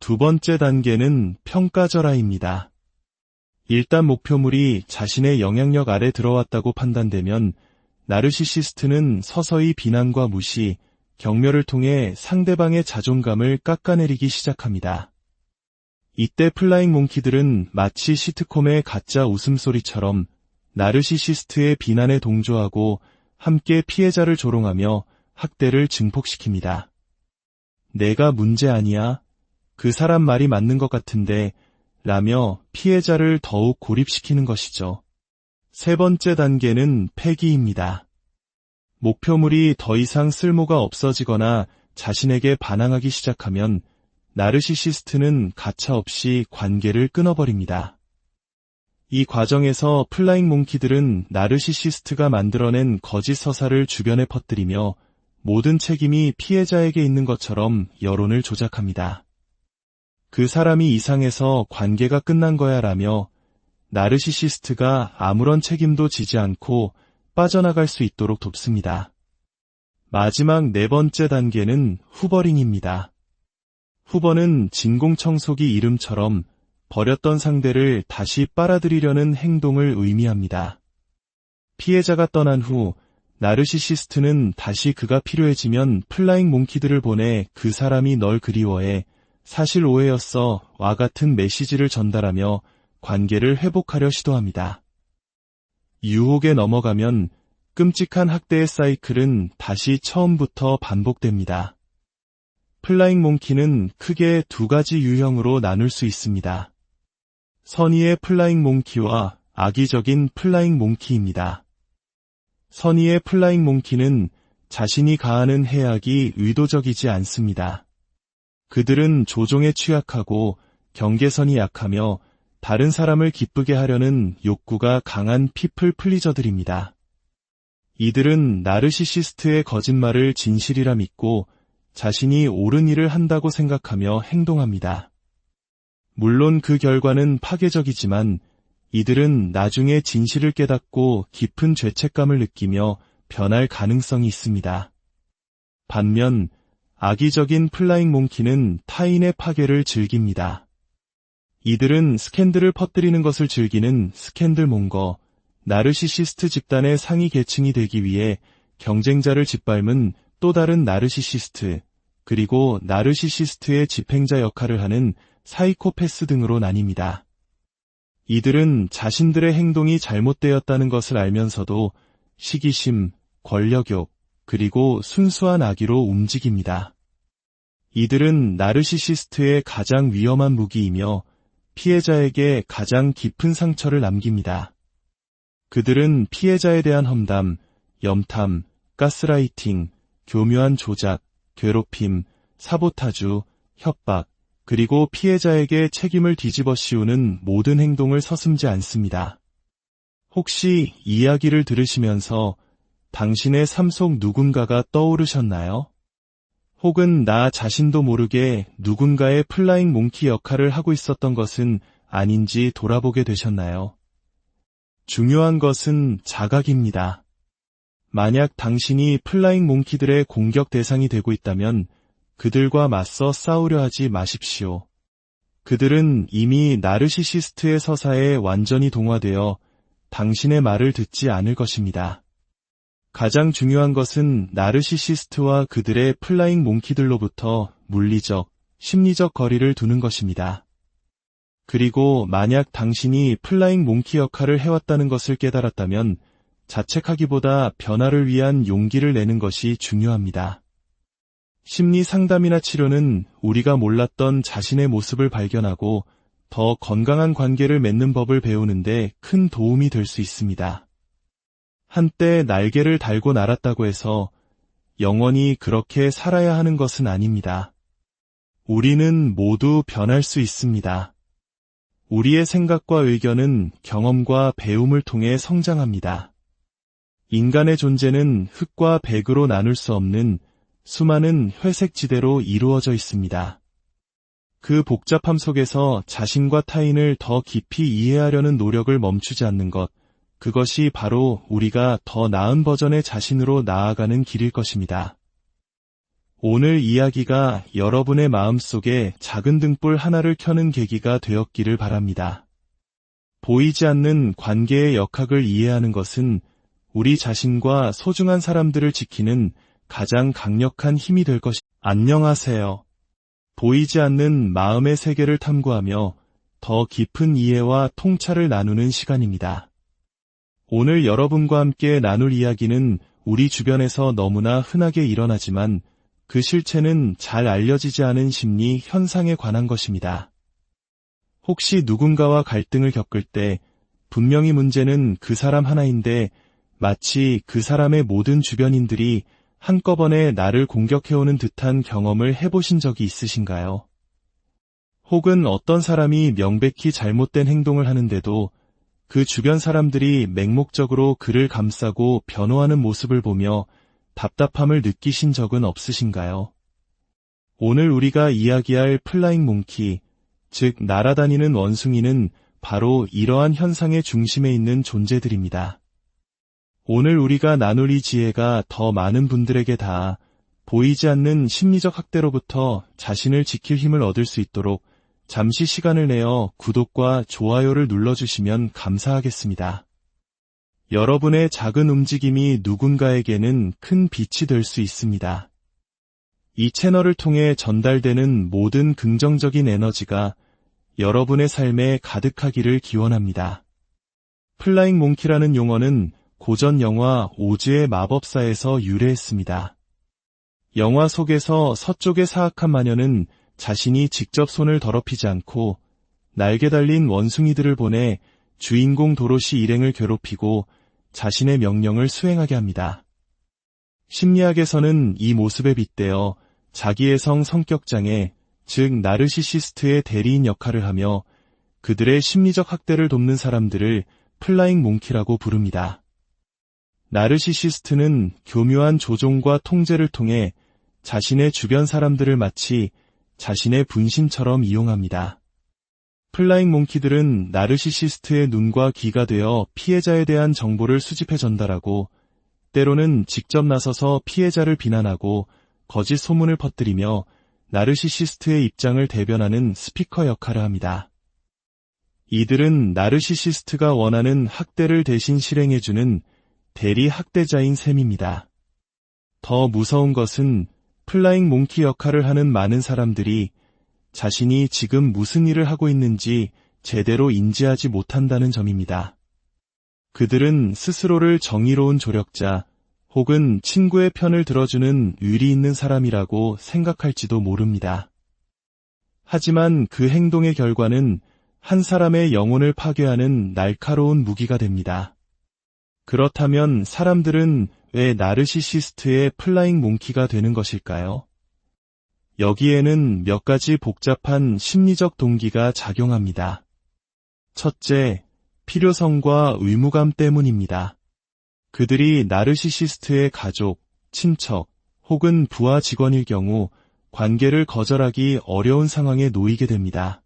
두 번째 단계는 평가절하입니다. 일단 목표물이 자신의 영향력 아래 들어왔다고 판단되면 나르시시스트는 서서히 비난과 무시, 경멸을 통해 상대방의 자존감을 깎아내리기 시작합니다. 이때 플라잉 몽키들은 마치 시트콤의 가짜 웃음소리처럼 나르시시스트의 비난에 동조하고 함께 피해자를 조롱하며 학대를 증폭시킵니다. 내가 문제 아니야? 그 사람 말이 맞는 것 같은데 라며 피해자를 더욱 고립시키는 것이죠. 세 번째 단계는 폐기입니다. 목표물이 더 이상 쓸모가 없어지거나 자신에게 반항하기 시작하면 나르시시스트는 가차없이 관계를 끊어버립니다. 이 과정에서 플라잉 몽키들은 나르시시스트가 만들어낸 거짓 서사를 주변에 퍼뜨리며 모든 책임이 피해자에게 있는 것처럼 여론을 조작합니다. 그 사람이 이상해서 관계가 끝난 거야 라며 나르시시스트가 아무런 책임도 지지 않고 빠져나갈 수 있도록 돕습니다. 마지막 4번째 단계는 후버링입니다. 후버는 진공청소기 이름처럼 버렸던 상대를 다시 빨아들이려는 행동을 의미합니다. 피해자가 떠난 후 나르시시스트는 다시 그가 필요해지면 플라잉 몽키들을 보내 그 사람이 널 그리워해, 사실 오해였어 와 같은 메시지를 전달하며 관계를 회복하려 시도합니다. 유혹에 넘어가면 끔찍한 학대의 사이클은 다시 처음부터 반복됩니다. 플라잉 몽키는 크게 2가지 유형으로 나눌 수 있습니다. 선의의 플라잉 몽키와 악의적인 플라잉 몽키입니다. 선의의 플라잉 몽키는 자신이 가하는 해악이 의도적이지 않습니다. 그들은 조종에 취약하고 경계선이 약하며 다른 사람을 기쁘게 하려는 욕구가 강한 피플 플리저들입니다. 이들은 나르시시스트의 거짓말을 진실이라 믿고 자신이 옳은 일을 한다고 생각하며 행동합니다. 물론 그 결과는 파괴적이지만 이들은 나중에 진실을 깨닫고 깊은 죄책감을 느끼며 변할 가능성이 있습니다. 반면 악의적인 플라잉 몽키는 타인의 파괴를 즐깁니다. 이들은 스캔들을 퍼뜨리는 것을 즐기는 스캔들몽거, 나르시시스트 집단의 상위 계층이 되기 위해 경쟁자를 짓밟은 또 다른 나르시시스트, 그리고 나르시시스트의 집행자 역할을 하는 사이코패스 등으로 나뉩니다. 이들은 자신들의 행동이 잘못되었다는 것을 알면서도 시기심, 권력욕, 그리고 순수한 악의로 움직입니다. 이들은 나르시시스트의 가장 위험한 무기이며 피해자에게 가장 깊은 상처를 남깁니다. 그들은 피해자에 대한 험담, 염탐, 가스라이팅, 교묘한 조작, 괴롭힘, 사보타주, 협박, 그리고 피해자에게 책임을 뒤집어 씌우는 모든 행동을 서슴지 않습니다. 혹시 이 이야기를 들으시면서 당신의 삶 속 누군가가 떠오르셨나요? 혹은 나 자신도 모르게 누군가의 플라잉 몽키 역할을 하고 있었던 것은 아닌지 돌아보게 되셨나요? 중요한 것은 자각입니다. 만약 당신이 플라잉 몽키들의 공격 대상이 되고 있다면 그들과 맞서 싸우려 하지 마십시오. 그들은 이미 나르시시스트의 서사에 완전히 동화되어 당신의 말을 듣지 않을 것입니다. 가장 중요한 것은 나르시시스트와 그들의 플라잉 몽키들로부터 물리적, 심리적 거리를 두는 것입니다. 그리고 만약 당신이 플라잉 몽키 역할을 해왔다는 것을 깨달았다면 자책하기보다 변화를 위한 용기를 내는 것이 중요합니다. 심리 상담이나 치료는 우리가 몰랐던 자신의 모습을 발견하고 더 건강한 관계를 맺는 법을 배우는데 큰 도움이 될 수 있습니다. 한때 날개를 달고 날았다고 해서 영원히 그렇게 살아야 하는 것은 아닙니다. 우리는 모두 변할 수 있습니다. 우리의 생각과 의견은 경험과 배움을 통해 성장합니다. 인간의 존재는 흙과 백으로 나눌 수 없는 수많은 회색 지대로 이루어져 있습니다. 그 복잡함 속에서 자신과 타인을 더 깊이 이해하려는 노력을 멈추지 않는 것, 그것이 바로 우리가 더 나은 버전의 자신으로 나아가는 길일 것입니다. 오늘 이야기가 여러분의 마음속에 작은 등불 하나를 켜는 계기가 되었기를 바랍니다. 보이지 않는 관계의 역학을 이해하는 것은 우리 자신과 소중한 사람들을 지키는 가장 강력한 힘이 될 것입니다. 안녕하세요. 보이지 않는 마음의 세계를 탐구하며 더 깊은 이해와 통찰을 나누는 시간입니다. 오늘 여러분과 함께 나눌 이야기는 우리 주변에서 너무나 흔하게 일어나지만 그 실체는 잘 알려지지 않은 심리 현상에 관한 것입니다. 혹시 누군가와 갈등을 겪을 때 분명히 문제는 그 사람 하나인데 마치 그 사람의 모든 주변인들이 한꺼번에 나를 공격해오는 듯한 경험을 해보신 적이 있으신가요? 혹은 어떤 사람이 명백히 잘못된 행동을 하는데도 그 주변 사람들이 맹목적으로 그를 감싸고 변호하는 모습을 보며 답답함을 느끼신 적은 없으신가요? 오늘 우리가 이야기할 플라잉 몽키, 즉 날아다니는 원숭이는 바로 이러한 현상의 중심에 있는 존재들입니다. 오늘 우리가 나눌 이 지혜가 더 많은 분들에게 닿아 보이지 않는 심리적 학대로부터 자신을 지킬 힘을 얻을 수 있도록 잠시 시간을 내어 구독과 좋아요를 눌러주시면 감사하겠습니다. 여러분의 작은 움직임이 누군가에게는 큰 빛이 될 수 있습니다. 이 채널을 통해 전달되는 모든 긍정적인 에너지가 여러분의 삶에 가득하기를 기원합니다. 플라잉 몽키라는 용어는 고전 영화 오즈의 마법사에서 유래했습니다. 영화 속에서 서쪽의 사악한 마녀는 자신이 직접 손을 더럽히지 않고 날개 달린 원숭이들을 보내 주인공 도로시 일행을 괴롭히고 자신의 명령을 수행하게 합니다. 심리학에서는 이 모습에 빗대어 자기애성 성격장애, 즉 나르시시스트의 대리인 역할을 하며 그들의 심리적 학대를 돕는 사람들을 플라잉 몽키라고 부릅니다. 나르시시스트는 교묘한 조종과 통제를 통해 자신의 주변 사람들을 마치 자신의 분신처럼 이용합니다. 플라잉 몽키들은 나르시시스트의 눈과 귀가 되어 피해자에 대한 정보를 수집해 전달하고 때로는 직접 나서서 피해자를 비난하고 거짓 소문을 퍼뜨리며 나르시시스트의 입장을 대변하는 스피커 역할을 합니다. 이들은 나르시시스트가 원하는 학대를 대신 실행해주는 대리 학대자인 셈입니다. 더 무서운 것은 플라잉 몽키 역할을 하는 많은 사람들이 자신이 지금 무슨 일을 하고 있는지 제대로 인지하지 못한다는 점입니다. 그들은 스스로를 정의로운 조력자 혹은 친구의 편을 들어주는 의리 있는 사람이라고 생각할지도 모릅니다. 하지만 그 행동의 결과는 한 사람의 영혼을 파괴하는 날카로운 무기가 됩니다. 그렇다면 사람들은 왜 나르시시스트의 플라잉 몽키가 되는 것일까요? 여기에는 몇 가지 복잡한 심리적 동기가 작용합니다. 첫째, 필요성과 의무감 때문입니다. 그들이 나르시시스트의 가족, 친척 혹은 부하 직원일 경우 관계를 거절하기 어려운 상황에 놓이게 됩니다.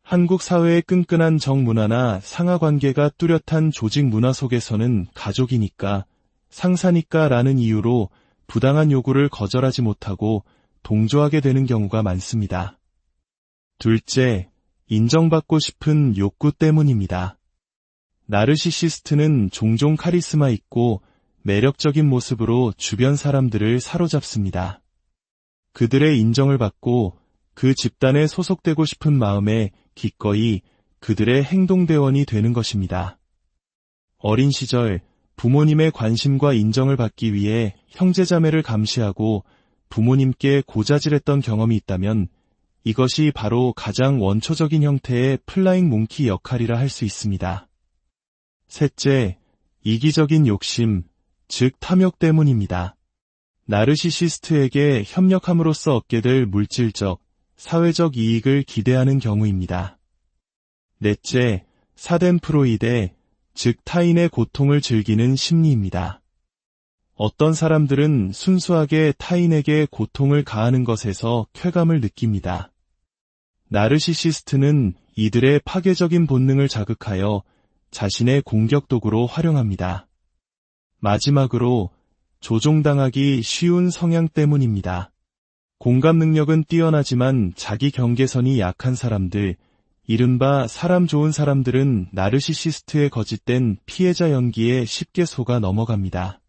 한국 사회의 끈끈한 정문화나 상하관계가 뚜렷한 조직 문화 속에서는 가족이니까, 상사니까 라는 이유로 부당한 요구를 거절하지 못하고 동조하게 되는 경우가 많습니다. 둘째, 인정받고 싶은 욕구 때문입니다. 나르시시스트는 종종 카리스마 있고 매력적인 모습으로 주변 사람들을 사로잡습니다. 그들의 인정을 받고 그 집단에 소속되고 싶은 마음에 기꺼이 그들의 행동대원이 되는 것입니다. 어린 시절 부모님의 관심과 인정을 받기 위해 형제자매를 감시하고 부모님께 고자질했던 경험이 있다면 이것이 바로 가장 원초적인 형태의 플라잉 몽키 역할이라 할 수 있습니다. 셋째, 이기적인 욕심, 즉 탐욕 때문입니다. 나르시시스트에게 협력함으로써 얻게 될 물질적, 사회적 이익을 기대하는 경우입니다. 넷째, 사덴프로이데, 즉 타인의 고통을 즐기는 심리입니다. 어떤 사람들은 순수하게 타인에게 고통을 가하는 것에서 쾌감을 느낍니다. 나르시시스트는 이들의 파괴적인 본능을 자극하여 자신의 공격 도구로 활용합니다. 마지막으로 조종당하기 쉬운 성향 때문입니다. 공감 능력은 뛰어나지만 자기 경계선이 약한 사람들, 이른바 사람 좋은 사람들은 나르시시스트의 거짓된 피해자 연기에 쉽게 속아 넘어갑니다.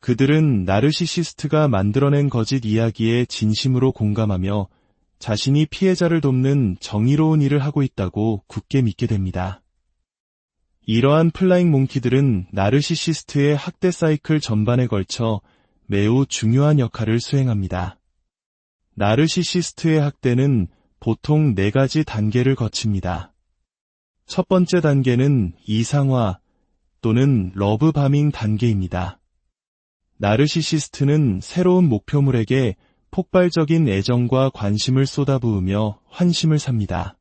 그들은 나르시시스트가 만들어낸 거짓 이야기에 진심으로 공감하며 자신이 피해자를 돕는 정의로운 일을 하고 있다고 굳게 믿게 됩니다. 이러한 플라잉 몽키들은 나르시시스트의 학대 사이클 전반에 걸쳐 매우 중요한 역할을 수행합니다. 나르시시스트의 학대는 보통 4가지 단계를 거칩니다. 첫 번째 단계는 이상화 또는 러브바밍 단계입니다. 나르시시스트는 새로운 목표물에게 폭발적인 애정과 관심을 쏟아부으며 환심을 삽니다.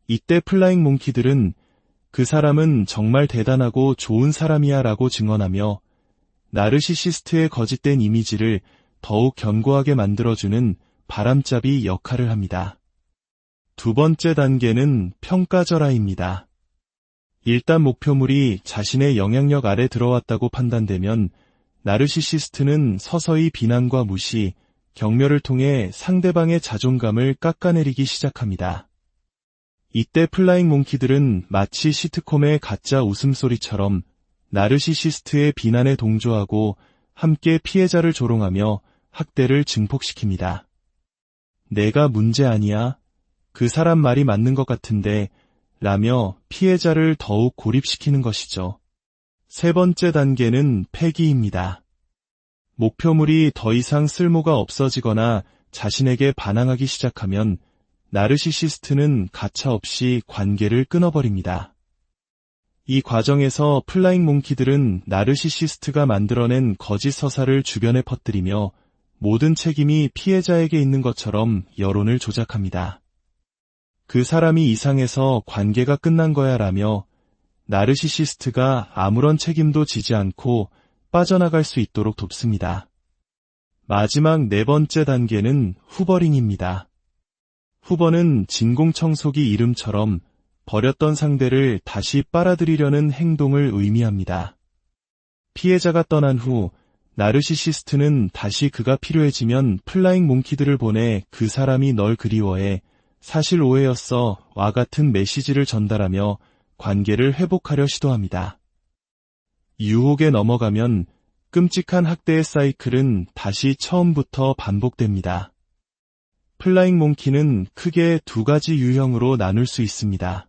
이때 플라잉 몽키들은 그 사람은 정말 대단하고 좋은 사람이야 라고 증언하며 나르시시스트의 거짓된 이미지를 더욱 견고하게 만들어주는 바람잡이 역할을 합니다. 두 번째 단계는 평가절하입니다. 일단 목표물이 자신의 영향력 아래 들어왔다고 판단되면 나르시시스트는 서서히 비난과 무시, 경멸을 통해 상대방의 자존감을 깎아내리기 시작합니다. 이때 플라잉 몽키들은 마치 시트콤의 가짜 웃음소리처럼 나르시시스트의 비난에 동조하고 함께 피해자를 조롱하며 학대를 증폭시킵니다. 내가 문제 아니야? 그 사람 말이 맞는 것 같은데 라며 피해자를 더욱 고립시키는 것이죠. 세 번째 단계는 폐기입니다. 목표물이 더 이상 쓸모가 없어지거나 자신에게 반항하기 시작하면 나르시시스트는 가차없이 관계를 끊어버립니다. 이 과정에서 플라잉 몽키들은 나르시시스트가 만들어낸 거짓 서사를 주변에 퍼뜨리며 모든 책임이 피해자에게 있는 것처럼 여론을 조작합니다. 그 사람이 이상해서 관계가 끝난 거야 라며 나르시시스트가 아무런 책임도 지지 않고 빠져나갈 수 있도록 돕습니다. 마지막 네 번째 단계는 후버링입니다. 후버는 진공청소기 이름처럼 버렸던 상대를 다시 빨아들이려는 행동을 의미합니다. 피해자가 떠난 후 나르시시스트는 다시 그가 필요해지면 플라잉 몽키들을 보내 그 사람이 널 그리워해, 사실 오해였어 와 같은 메시지를 전달하며 관계를 회복하려 시도합니다. 유혹에 넘어가면 끔찍한 학대의 사이클은 다시 처음부터 반복됩니다. 플라잉 몽키는 크게 두 가지 유형으로 나눌 수 있습니다.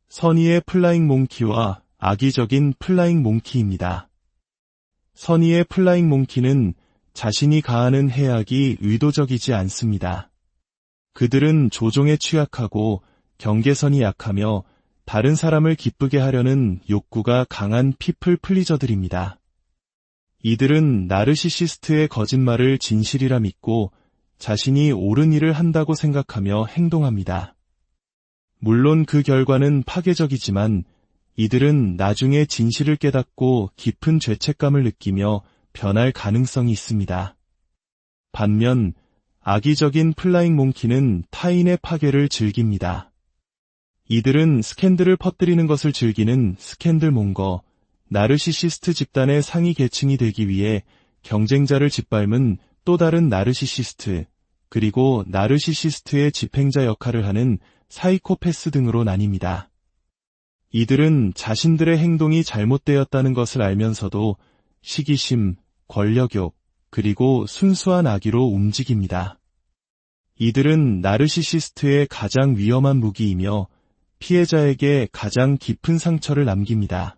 선의의 플라잉 몽키와 악의적인 플라잉 몽키입니다. 선의의 플라잉 몽키는 자신이 가하는 해악이 의도적이지 않습니다. 그들은 조종에 취약하고 경계선이 약하며 다른 사람을 기쁘게 하려는 욕구가 강한 피플 플리저들입니다. 이들은 나르시시스트의 거짓말을 진실이라 믿고 자신이 옳은 일을 한다고 생각하며 행동합니다. 물론 그 결과는 파괴적이지만 이들은 나중에 진실을 깨닫고 깊은 죄책감을 느끼며 변할 가능성이 있습니다. 반면 악의적인 플라잉 몽키는 타인의 파괴를 즐깁니다. 이들은 스캔들을 퍼뜨리는 것을 즐기는 스캔들 몽거, 나르시시스트 집단의 상위 계층이 되기 위해 경쟁자를 짓밟은 또 다른 나르시시스트, 그리고 나르시시스트의 집행자 역할을 하는 사이코패스 등으로 나뉩니다. 이들은 자신들의 행동이 잘못되었다는 것을 알면서도 시기심, 권력욕, 그리고 순수한 악의로 움직입니다. 이들은 나르시시스트의 가장 위험한 무기이며 피해자에게 가장 깊은 상처를 남깁니다.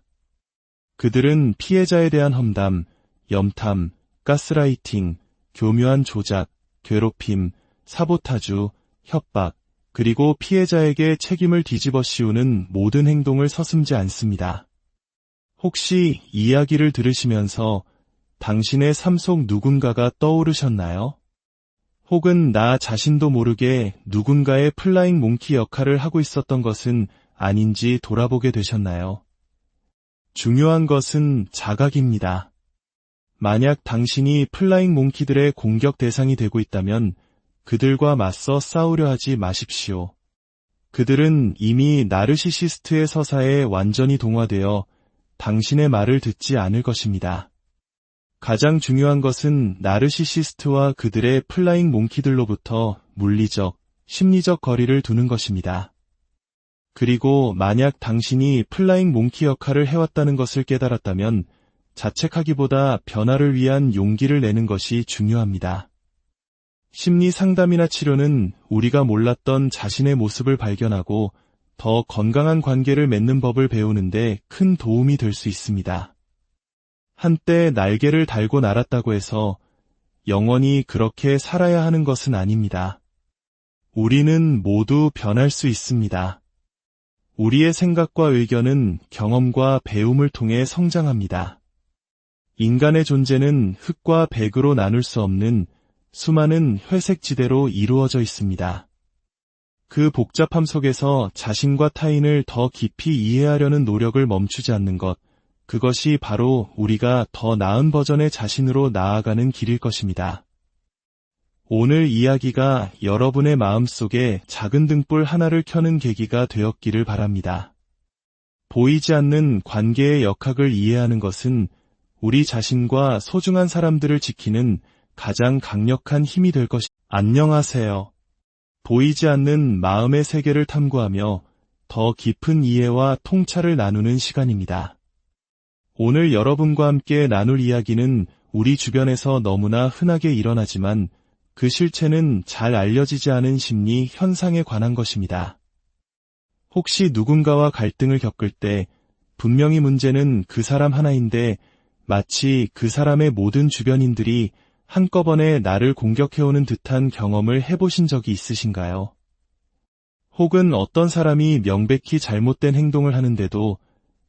그들은 피해자에 대한 험담, 염탐, 가스라이팅, 교묘한 조작, 괴롭힘, 사보타주, 협박, 그리고 피해자에게 책임을 뒤집어 씌우는 모든 행동을 서슴지 않습니다. 혹시 이 이야기를 들으시면서 당신의 삶 속 누군가가 떠오르셨나요? 혹은 나 자신도 모르게 누군가의 플라잉 몽키 역할을 하고 있었던 것은 아닌지 돌아보게 되셨나요? 중요한 것은 자각입니다. 만약 당신이 플라잉 몽키들의 공격 대상이 되고 있다면 그들과 맞서 싸우려 하지 마십시오. 그들은 이미 나르시시스트의 서사에 완전히 동화되어 당신의 말을 듣지 않을 것입니다. 가장 중요한 것은 나르시시스트와 그들의 플라잉 몽키들로부터 물리적, 심리적 거리를 두는 것입니다. 그리고 만약 당신이 플라잉 몽키 역할을 해왔다는 것을 깨달았다면 자책하기보다 변화를 위한 용기를 내는 것이 중요합니다. 심리 상담이나 치료는 우리가 몰랐던 자신의 모습을 발견하고 더 건강한 관계를 맺는 법을 배우는데 큰 도움이 될 수 있습니다. 한때 날개를 달고 날았다고 해서 영원히 그렇게 살아야 하는 것은 아닙니다. 우리는 모두 변할 수 있습니다. 우리의 생각과 의견은 경험과 배움을 통해 성장합니다. 인간의 존재는 흙과 백으로 나눌 수 없는 수많은 회색 지대로 이루어져 있습니다. 그 복잡함 속에서 자신과 타인을 더 깊이 이해하려는 노력을 멈추지 않는 것, 그것이 바로 우리가 더 나은 버전의 자신으로 나아가는 길일 것입니다. 오늘 이야기가 여러분의 마음속에 작은 등불 하나를 켜는 계기가 되었기를 바랍니다. 보이지 않는 관계의 역학을 이해하는 것은 우리 자신과 소중한 사람들을 지키는 가장 강력한 힘이 될 것입니다. 안녕하세요. 보이지 않는 마음의 세계를 탐구하며 더 깊은 이해와 통찰을 나누는 시간입니다. 오늘 여러분과 함께 나눌 이야기는 우리 주변에서 너무나 흔하게 일어나지만 그 실체는 잘 알려지지 않은 심리 현상에 관한 것입니다. 혹시 누군가와 갈등을 겪을 때 분명히 문제는 그 사람 하나인데 마치 그 사람의 모든 주변인들이 한꺼번에 나를 공격해오는 듯한 경험을 해보신 적이 있으신가요? 혹은 어떤 사람이 명백히 잘못된 행동을 하는데도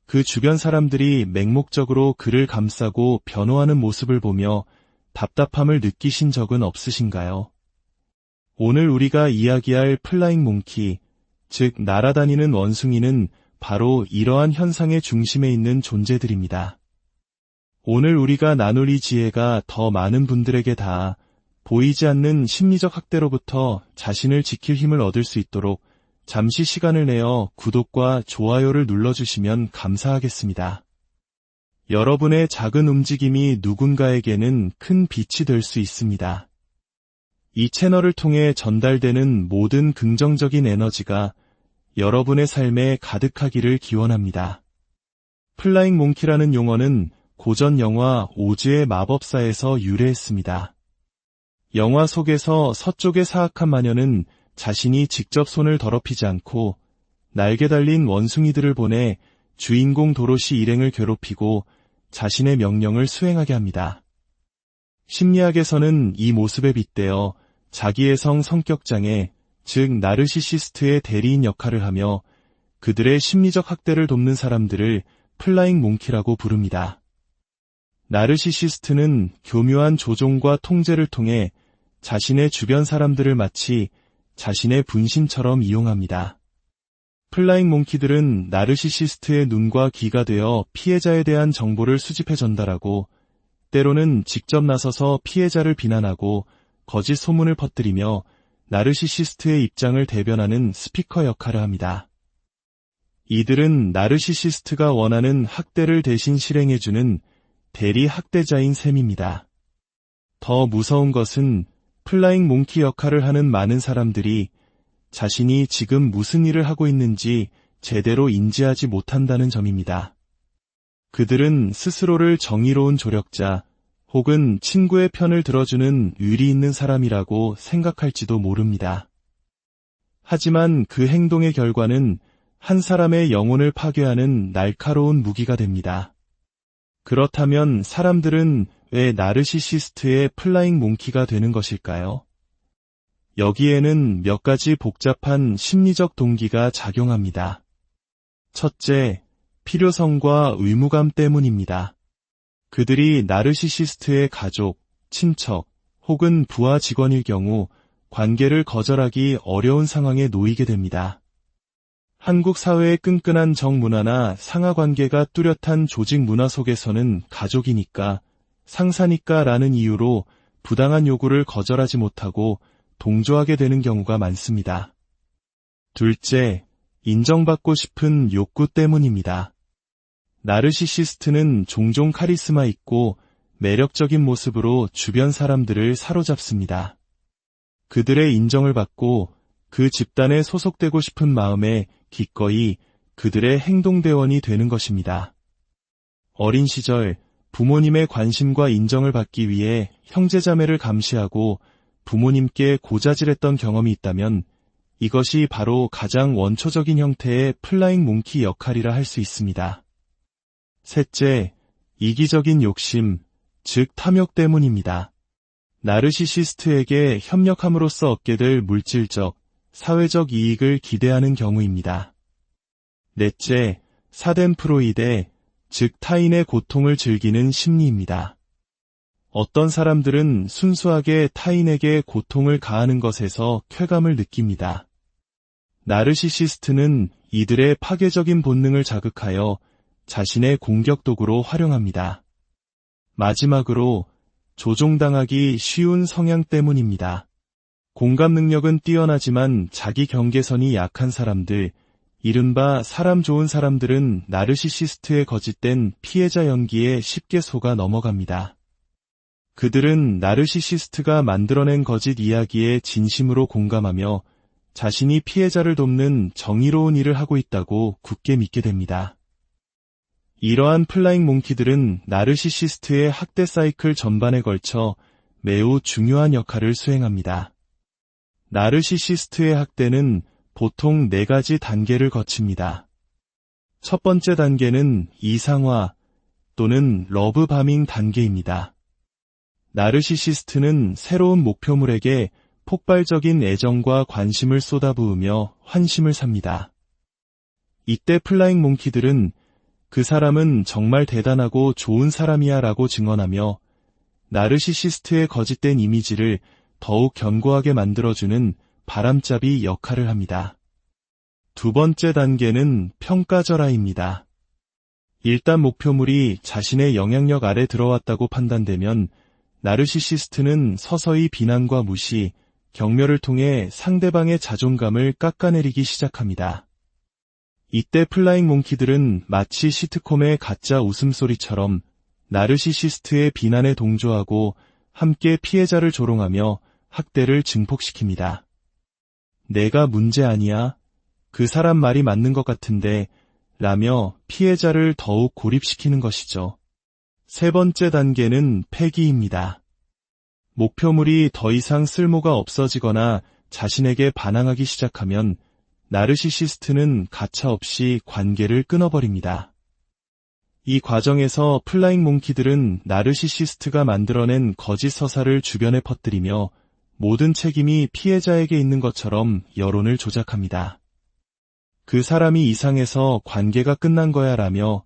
그 주변 사람들이 맹목적으로 그를 감싸고 변호하는 모습을 보며 답답함을 느끼신 적은 없으신가요? 오늘 우리가 이야기할 플라잉 몽키, 즉 날아다니는 원숭이는 바로 이러한 현상의 중심에 있는 존재들입니다. 오늘 우리가 나눌 이 지혜가 더 많은 분들에게 닿아 보이지 않는 심리적 학대로부터 자신을 지킬 힘을 얻을 수 있도록 잠시 시간을 내어 구독과 좋아요를 눌러주시면 감사하겠습니다. 여러분의 작은 움직임이 누군가에게는 큰 빛이 될 수 있습니다. 이 채널을 통해 전달되는 모든 긍정적인 에너지가 여러분의 삶에 가득하기를 기원합니다. 플라잉 몽키라는 용어는 고전 영화 오즈의 마법사에서 유래했습니다. 영화 속에서 서쪽의 사악한 마녀는 자신이 직접 손을 더럽히지 않고 날개 달린 원숭이들을 보내 주인공 도로시 일행을 괴롭히고 자신의 명령을 수행하게 합니다. 심리학에서는 이 모습에 빗대어 자기애성 성격장애, 즉 나르시시스트의 대리인 역할을 하며 그들의 심리적 학대를 돕는 사람들을 플라잉 몽키라고 부릅니다. 나르시시스트는 교묘한 조종과 통제를 통해 자신의 주변 사람들을 마치 자신의 분신처럼 이용합니다. 플라잉 몽키들은 나르시시스트의 눈과 귀가 되어 피해자에 대한 정보를 수집해 전달하고 때로는 직접 나서서 피해자를 비난하고 거짓 소문을 퍼뜨리며 나르시시스트의 입장을 대변하는 스피커 역할을 합니다. 이들은 나르시시스트가 원하는 학대를 대신 실행해주는 대리 학대자인 셈입니다. 더 무서운 것은 플라잉 몽키 역할을 하는 많은 사람들이 자신이 지금 무슨 일을 하고 있는지 제대로 인지하지 못한다는 점입니다. 그들은 스스로를 정의로운 조력자 혹은 친구의 편을 들어주는 의리 있는 사람이라고 생각할지도 모릅니다. 하지만 그 행동의 결과는 한 사람의 영혼을 파괴하는 날카로운 무기가 됩니다. 그렇다면 사람들은 왜 나르시시스트의 플라잉 몽키가 되는 것일까요? 여기에는 몇 가지 복잡한 심리적 동기가 작용합니다. 첫째, 필요성과 의무감 때문입니다. 그들이 나르시시스트의 가족, 친척 혹은 부하 직원일 경우 관계를 거절하기 어려운 상황에 놓이게 됩니다. 한국 사회의 끈끈한 정문화나 상하관계가 뚜렷한 조직 문화 속에서는 가족이니까, 상사니까 라는 이유로 부당한 요구를 거절하지 못하고 동조하게 되는 경우가 많습니다. 둘째, 인정받고 싶은 욕구 때문입니다. 나르시시스트는 종종 카리스마 있고 매력적인 모습으로 주변 사람들을 사로잡습니다. 그들의 인정을 받고 그 집단에 소속되고 싶은 마음에 기꺼이 그들의 행동대원이 되는 것입니다. 어린 시절 부모님의 관심과 인정을 받기 위해 형제자매를 감시하고 부모님께 고자질했던 경험이 있다면 이것이 바로 가장 원초적인 형태의 플라잉 몽키 역할이라 할 수 있습니다. 셋째, 이기적인 욕심, 즉 탐욕 때문입니다. 나르시시스트에게 협력함으로써 얻게 될 물질적, 사회적 이익을 기대하는 경우입니다. 넷째, 사덴프로이데, 즉 타인의 고통을 즐기는 심리입니다. 어떤 사람들은 순수하게 타인에게 고통을 가하는 것에서 쾌감을 느낍니다. 나르시시스트는 이들의 파괴적인 본능을 자극하여 자신의 공격도구로 활용합니다. 마지막으로 조종당하기 쉬운 성향 때문입니다. 공감 능력은 뛰어나지만 자기 경계선이 약한 사람들, 이른바 사람 좋은 사람들은 나르시시스트의 거짓된 피해자 연기에 쉽게 속아 넘어갑니다. 그들은 나르시시스트가 만들어낸 거짓 이야기에 진심으로 공감하며 자신이 피해자를 돕는 정의로운 일을 하고 있다고 굳게 믿게 됩니다. 이러한 플라잉 몽키들은 나르시시스트의 학대 사이클 전반에 걸쳐 매우 중요한 역할을 수행합니다. 나르시시스트의 학대는 보통 4가지 단계를 거칩니다. 첫 번째 단계는 이상화 또는 러브바밍 단계입니다. 나르시시스트는 새로운 목표물에게 폭발적인 애정과 관심을 쏟아부으며 환심을 삽니다. 이때 플라잉 몽키들은 그 사람은 정말 대단하고 좋은 사람이야 라고 증언하며 나르시시스트의 거짓된 이미지를 더욱 견고하게 만들어주는 바람잡이 역할을 합니다. 두 번째 단계는 평가절하입니다. 일단 목표물이 자신의 영향력 아래 들어왔다고 판단되면 나르시시스트는 서서히 비난과 무시, 경멸을 통해 상대방의 자존감을 깎아내리기 시작합니다. 이때 플라잉 몽키들은 마치 시트콤의 가짜 웃음소리처럼 나르시시스트의 비난에 동조하고 함께 피해자를 조롱하며 학대를 증폭시킵니다. 내가 문제 아니야? 그 사람 말이 맞는 것 같은데 라며 피해자를 더욱 고립시키는 것이죠. 세 번째 단계는 폐기입니다. 목표물이 더 이상 쓸모가 없어지거나 자신에게 반항하기 시작하면 나르시시스트는 가차없이 관계를 끊어버립니다. 이 과정에서 플라잉 몽키들은 나르시시스트가 만들어낸 거짓 서사를 주변에 퍼뜨리며 모든 책임이 피해자에게 있는 것처럼 여론을 조작합니다. 그 사람이 이상해서 관계가 끝난 거야 라며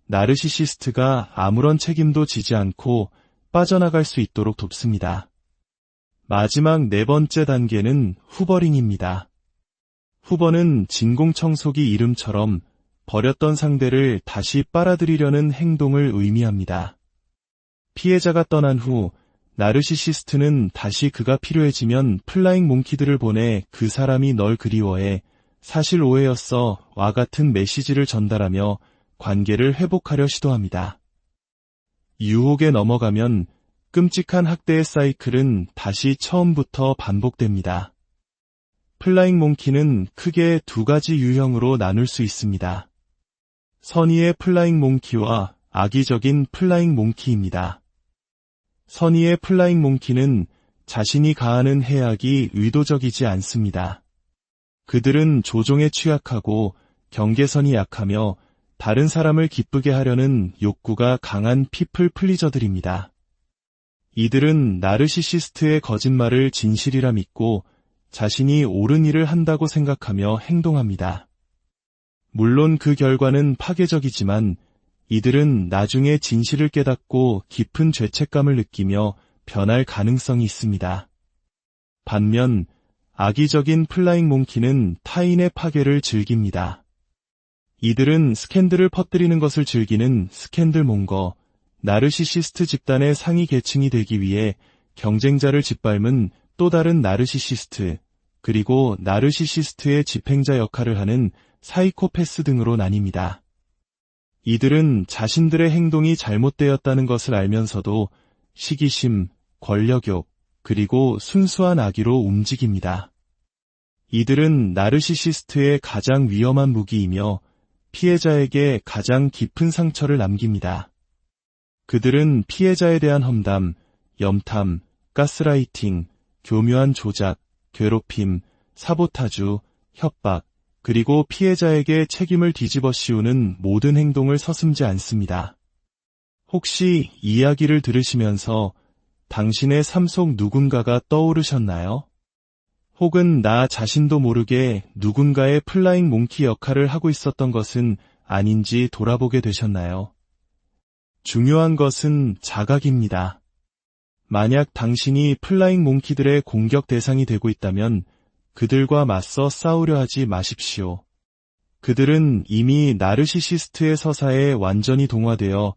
나르시시스트가 아무런 책임도 지지 않고 빠져나갈 수 있도록 돕습니다. 마지막 네 번째 단계는 후버링입니다. 후버는 진공청소기 이름처럼 버렸던 상대를 다시 빨아들이려는 행동을 의미합니다. 피해자가 떠난 후 나르시시스트는 다시 그가 필요해지면 플라잉 몽키들을 보내 그 사람이 널 그리워해, 사실 오해였어 와 같은 메시지를 전달하며 관계를 회복하려 시도합니다. 유혹에 넘어가면 끔찍한 학대의 사이클은 다시 처음부터 반복됩니다. 플라잉 몽키는 크게 두 가지 유형으로 나눌 수 있습니다. 선의의 플라잉 몽키와 악의적인 플라잉 몽키입니다. 선의의 플라잉 몽키는 자신이 가하는 해악이 의도적이지 않습니다. 그들은 조종에 취약하고 경계선이 약하며 다른 사람을 기쁘게 하려는 욕구가 강한 피플 플리저들입니다. 이들은 나르시시스트의 거짓말을 진실이라 믿고 자신이 옳은 일을 한다고 생각하며 행동합니다. 물론 그 결과는 파괴적이지만 이들은 나중에 진실을 깨닫고 깊은 죄책감을 느끼며 변할 가능성이 있습니다. 반면 악의적인 플라잉 몽키는 타인의 파괴를 즐깁니다. 이들은 스캔들을 퍼뜨리는 것을 즐기는 스캔들몽거, 나르시시스트 집단의 상위 계층이 되기 위해 경쟁자를 짓밟은 또 다른 나르시시스트, 그리고 나르시시스트의 집행자 역할을 하는 사이코패스 등으로 나뉩니다. 이들은 자신들의 행동이 잘못되었다는 것을 알면서도 시기심, 권력욕, 그리고 순수한 악의로 움직입니다. 이들은 나르시시스트의 가장 위험한 무기이며 피해자에게 가장 깊은 상처를 남깁니다. 그들은 피해자에 대한 험담, 염탐, 가스라이팅, 교묘한 조작, 괴롭힘, 사보타주, 협박, 그리고 피해자에게 책임을 뒤집어 씌우는 모든 행동을 서슴지 않습니다. 혹시 이 이야기를 들으시면서 당신의 삶 속 누군가가 떠오르셨나요? 혹은 나 자신도 모르게 누군가의 플라잉 몽키 역할을 하고 있었던 것은 아닌지 돌아보게 되셨나요? 중요한 것은 자각입니다. 만약 당신이 플라잉 몽키들의 공격 대상이 되고 있다면 그들과 맞서 싸우려 하지 마십시오. 그들은 이미 나르시시스트의 서사에 완전히 동화되어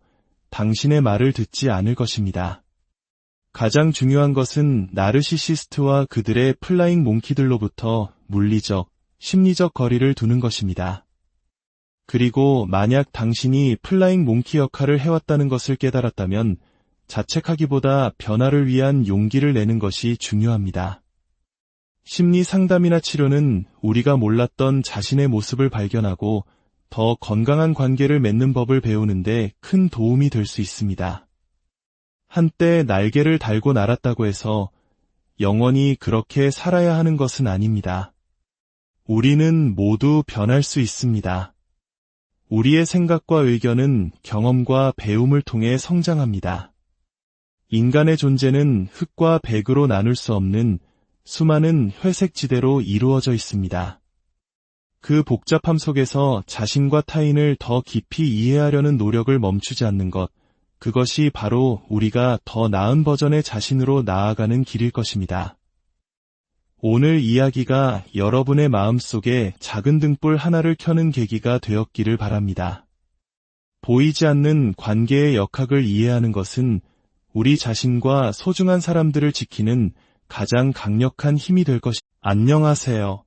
당신의 말을 듣지 않을 것입니다. 가장 중요한 것은 나르시시스트와 그들의 플라잉 몽키들로부터 물리적, 심리적 거리를 두는 것입니다. 그리고 만약 당신이 플라잉 몽키 역할을 해왔다는 것을 깨달았다면 자책하기보다 변화를 위한 용기를 내는 것이 중요합니다. 심리 상담이나 치료는 우리가 몰랐던 자신의 모습을 발견하고 더 건강한 관계를 맺는 법을 배우는데 큰 도움이 될 수 있습니다. 한때 날개를 달고 날았다고 해서 영원히 그렇게 살아야 하는 것은 아닙니다. 우리는 모두 변할 수 있습니다. 우리의 생각과 의견은 경험과 배움을 통해 성장합니다. 인간의 존재는 흙과 백으로 나눌 수 없는 수많은 회색 지대로 이루어져 있습니다. 그 복잡함 속에서 자신과 타인을 더 깊이 이해하려는 노력을 멈추지 않는 것, 그것이 바로 우리가 더 나은 버전의 자신으로 나아가는 길일 것입니다. 오늘 이야기가 여러분의 마음속에 작은 등불 하나를 켜는 계기가 되었기를 바랍니다. 보이지 않는 관계의 역학을 이해하는 것은 우리 자신과 소중한 사람들을 지키는 가장 강력한 힘이 될 것입니다. 안녕하세요.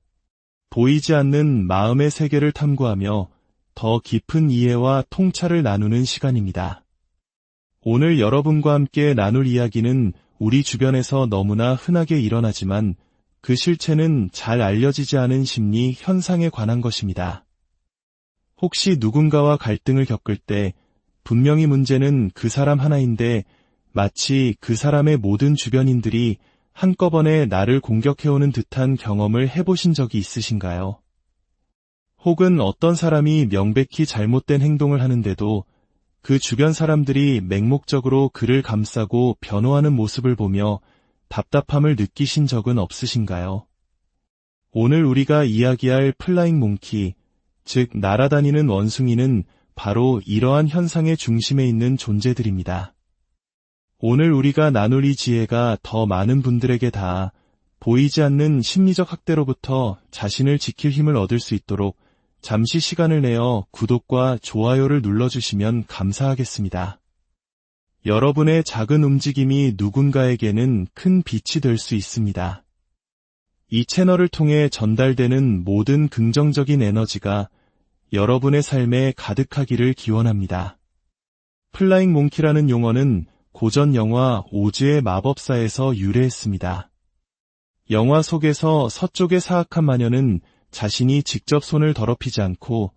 보이지 않는 마음의 세계를 탐구하며 더 깊은 이해와 통찰을 나누는 시간입니다. 오늘 여러분과 함께 나눌 이야기는 우리 주변에서 너무나 흔하게 일어나지만 그 실체는 잘 알려지지 않은 심리 현상에 관한 것입니다. 혹시 누군가와 갈등을 겪을 때 분명히 문제는 그 사람 하나인데 마치 그 사람의 모든 주변인들이 한꺼번에 나를 공격해오는 듯한 경험을 해보신 적이 있으신가요? 혹은 어떤 사람이 명백히 잘못된 행동을 하는데도 그 주변 사람들이 맹목적으로 그를 감싸고 변호하는 모습을 보며 답답함을 느끼신 적은 없으신가요? 오늘 우리가 이야기할 플라잉 몽키, 즉 날아다니는 원숭이는 바로 이러한 현상의 중심에 있는 존재들입니다. 오늘 우리가 나눌 이 지혜가 더 많은 분들에게 닿아 보이지 않는 심리적 학대로부터 자신을 지킬 힘을 얻을 수 있도록 잠시 시간을 내어 구독과 좋아요를 눌러주시면 감사하겠습니다. 여러분의 작은 움직임이 누군가에게는 큰 빛이 될 수 있습니다. 이 채널을 통해 전달되는 모든 긍정적인 에너지가 여러분의 삶에 가득하기를 기원합니다. 플라잉 몽키라는 용어는 고전 영화 오즈의 마법사에서 유래했습니다. 영화 속에서 서쪽의 사악한 마녀는 자신이 직접 손을 더럽히지 않고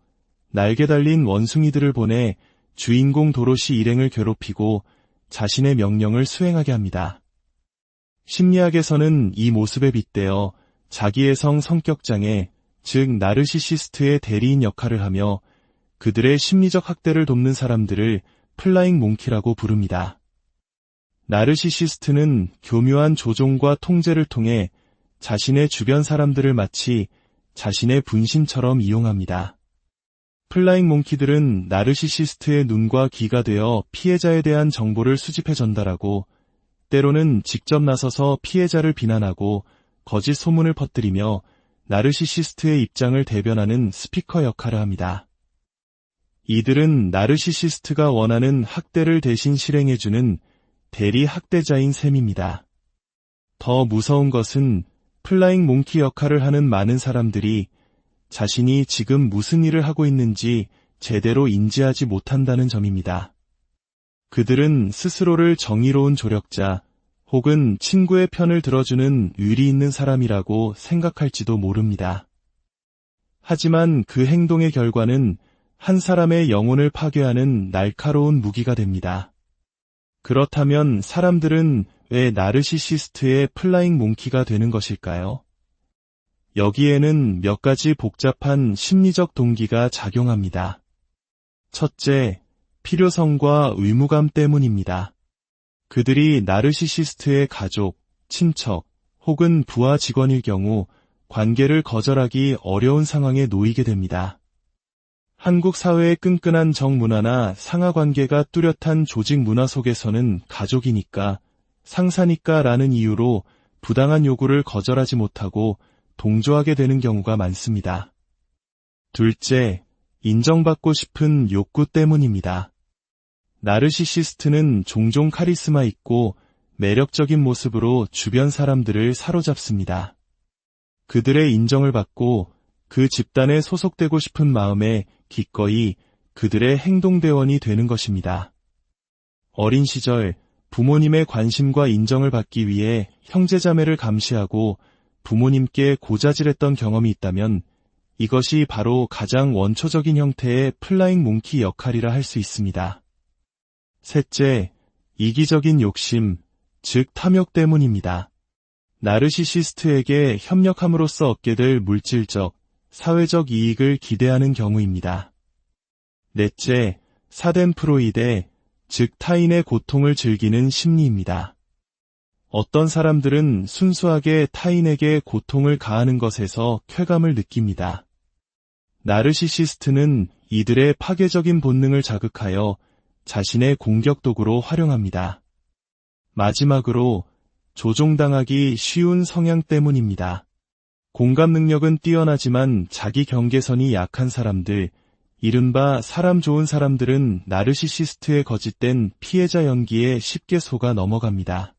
날개 달린 원숭이들을 보내 주인공 도로시 일행을 괴롭히고 자신의 명령을 수행하게 합니다. 심리학에서는 이 모습에 빗대어 자기의 성격장애, 즉 나르시시스트의 대리인 역할을 하며 그들의 심리적 학대를 돕는 사람들을 플라잉 몽키라고 부릅니다. 나르시시스트는 교묘한 조종과 통제를 통해 자신의 주변 사람들을 마치 자신의 분신처럼 이용합니다. 플라잉 몽키들은 나르시시스트의 눈과 귀가 되어 피해자에 대한 정보를 수집해 전달하고 때로는 직접 나서서 피해자를 비난하고 거짓 소문을 퍼뜨리며 나르시시스트의 입장을 대변하는 스피커 역할을 합니다. 이들은 나르시시스트가 원하는 학대를 대신 실행해주는 대리 학대자인 셈입니다. 더 무서운 것은 플라잉 몽키 역할을 하는 많은 사람들이 자신이 지금 무슨 일을 하고 있는지 제대로 인지하지 못한다는 점입니다. 그들은 스스로를 정의로운 조력자 혹은 친구의 편을 들어주는 의리 있는 사람이라고 생각할지도 모릅니다. 하지만 그 행동의 결과는 한 사람의 영혼을 파괴하는 날카로운 무기가 됩니다. 그렇다면 사람들은 왜 나르시시스트의 플라잉 몽키가 되는 것일까요? 여기에는 몇 가지 복잡한 심리적 동기가 작용합니다. 첫째, 필요성과 의무감 때문입니다. 그들이 나르시시스트의 가족, 친척 혹은 부하 직원일 경우 관계를 거절하기 어려운 상황에 놓이게 됩니다. 한국 사회의 끈끈한 정문화나 상하관계가 뚜렷한 조직 문화 속에서는 가족이니까, 상사니까 라는 이유로 부당한 요구를 거절하지 못하고 동조하게 되는 경우가 많습니다. 둘째, 인정받고 싶은 욕구 때문입니다. 나르시시스트는 종종 카리스마 있고 매력적인 모습으로 주변 사람들을 사로잡습니다. 그들의 인정을 받고 그 집단에 소속되고 싶은 마음에 기꺼이 그들의 행동대원이 되는 것입니다. 어린 시절 부모님의 관심과 인정을 받기 위해 형제자매를 감시하고 부모님께 고자질했던 경험이 있다면 이것이 바로 가장 원초적인 형태의 플라잉 몽키 역할이라 할 수 있습니다. 셋째, 이기적인 욕심, 즉 탐욕 때문입니다. 나르시시스트에게 협력함으로써 얻게 될 물질적, 사회적 이익을 기대하는 경우입니다. 넷째, 사덴프로이데, 즉 타인의 고통을 즐기는 심리입니다. 어떤 사람들은 순수하게 타인에게 고통을 가하는 것에서 쾌감을 느낍니다. 나르시시스트는 이들의 파괴적인 본능을 자극하여 자신의 공격 도구로 활용합니다. 마지막으로 조종당하기 쉬운 성향 때문입니다. 공감 능력은 뛰어나지만 자기 경계선이 약한 사람들, 이른바 사람 좋은 사람들은 나르시시스트의 거짓된 피해자 연기에 쉽게 속아 넘어갑니다.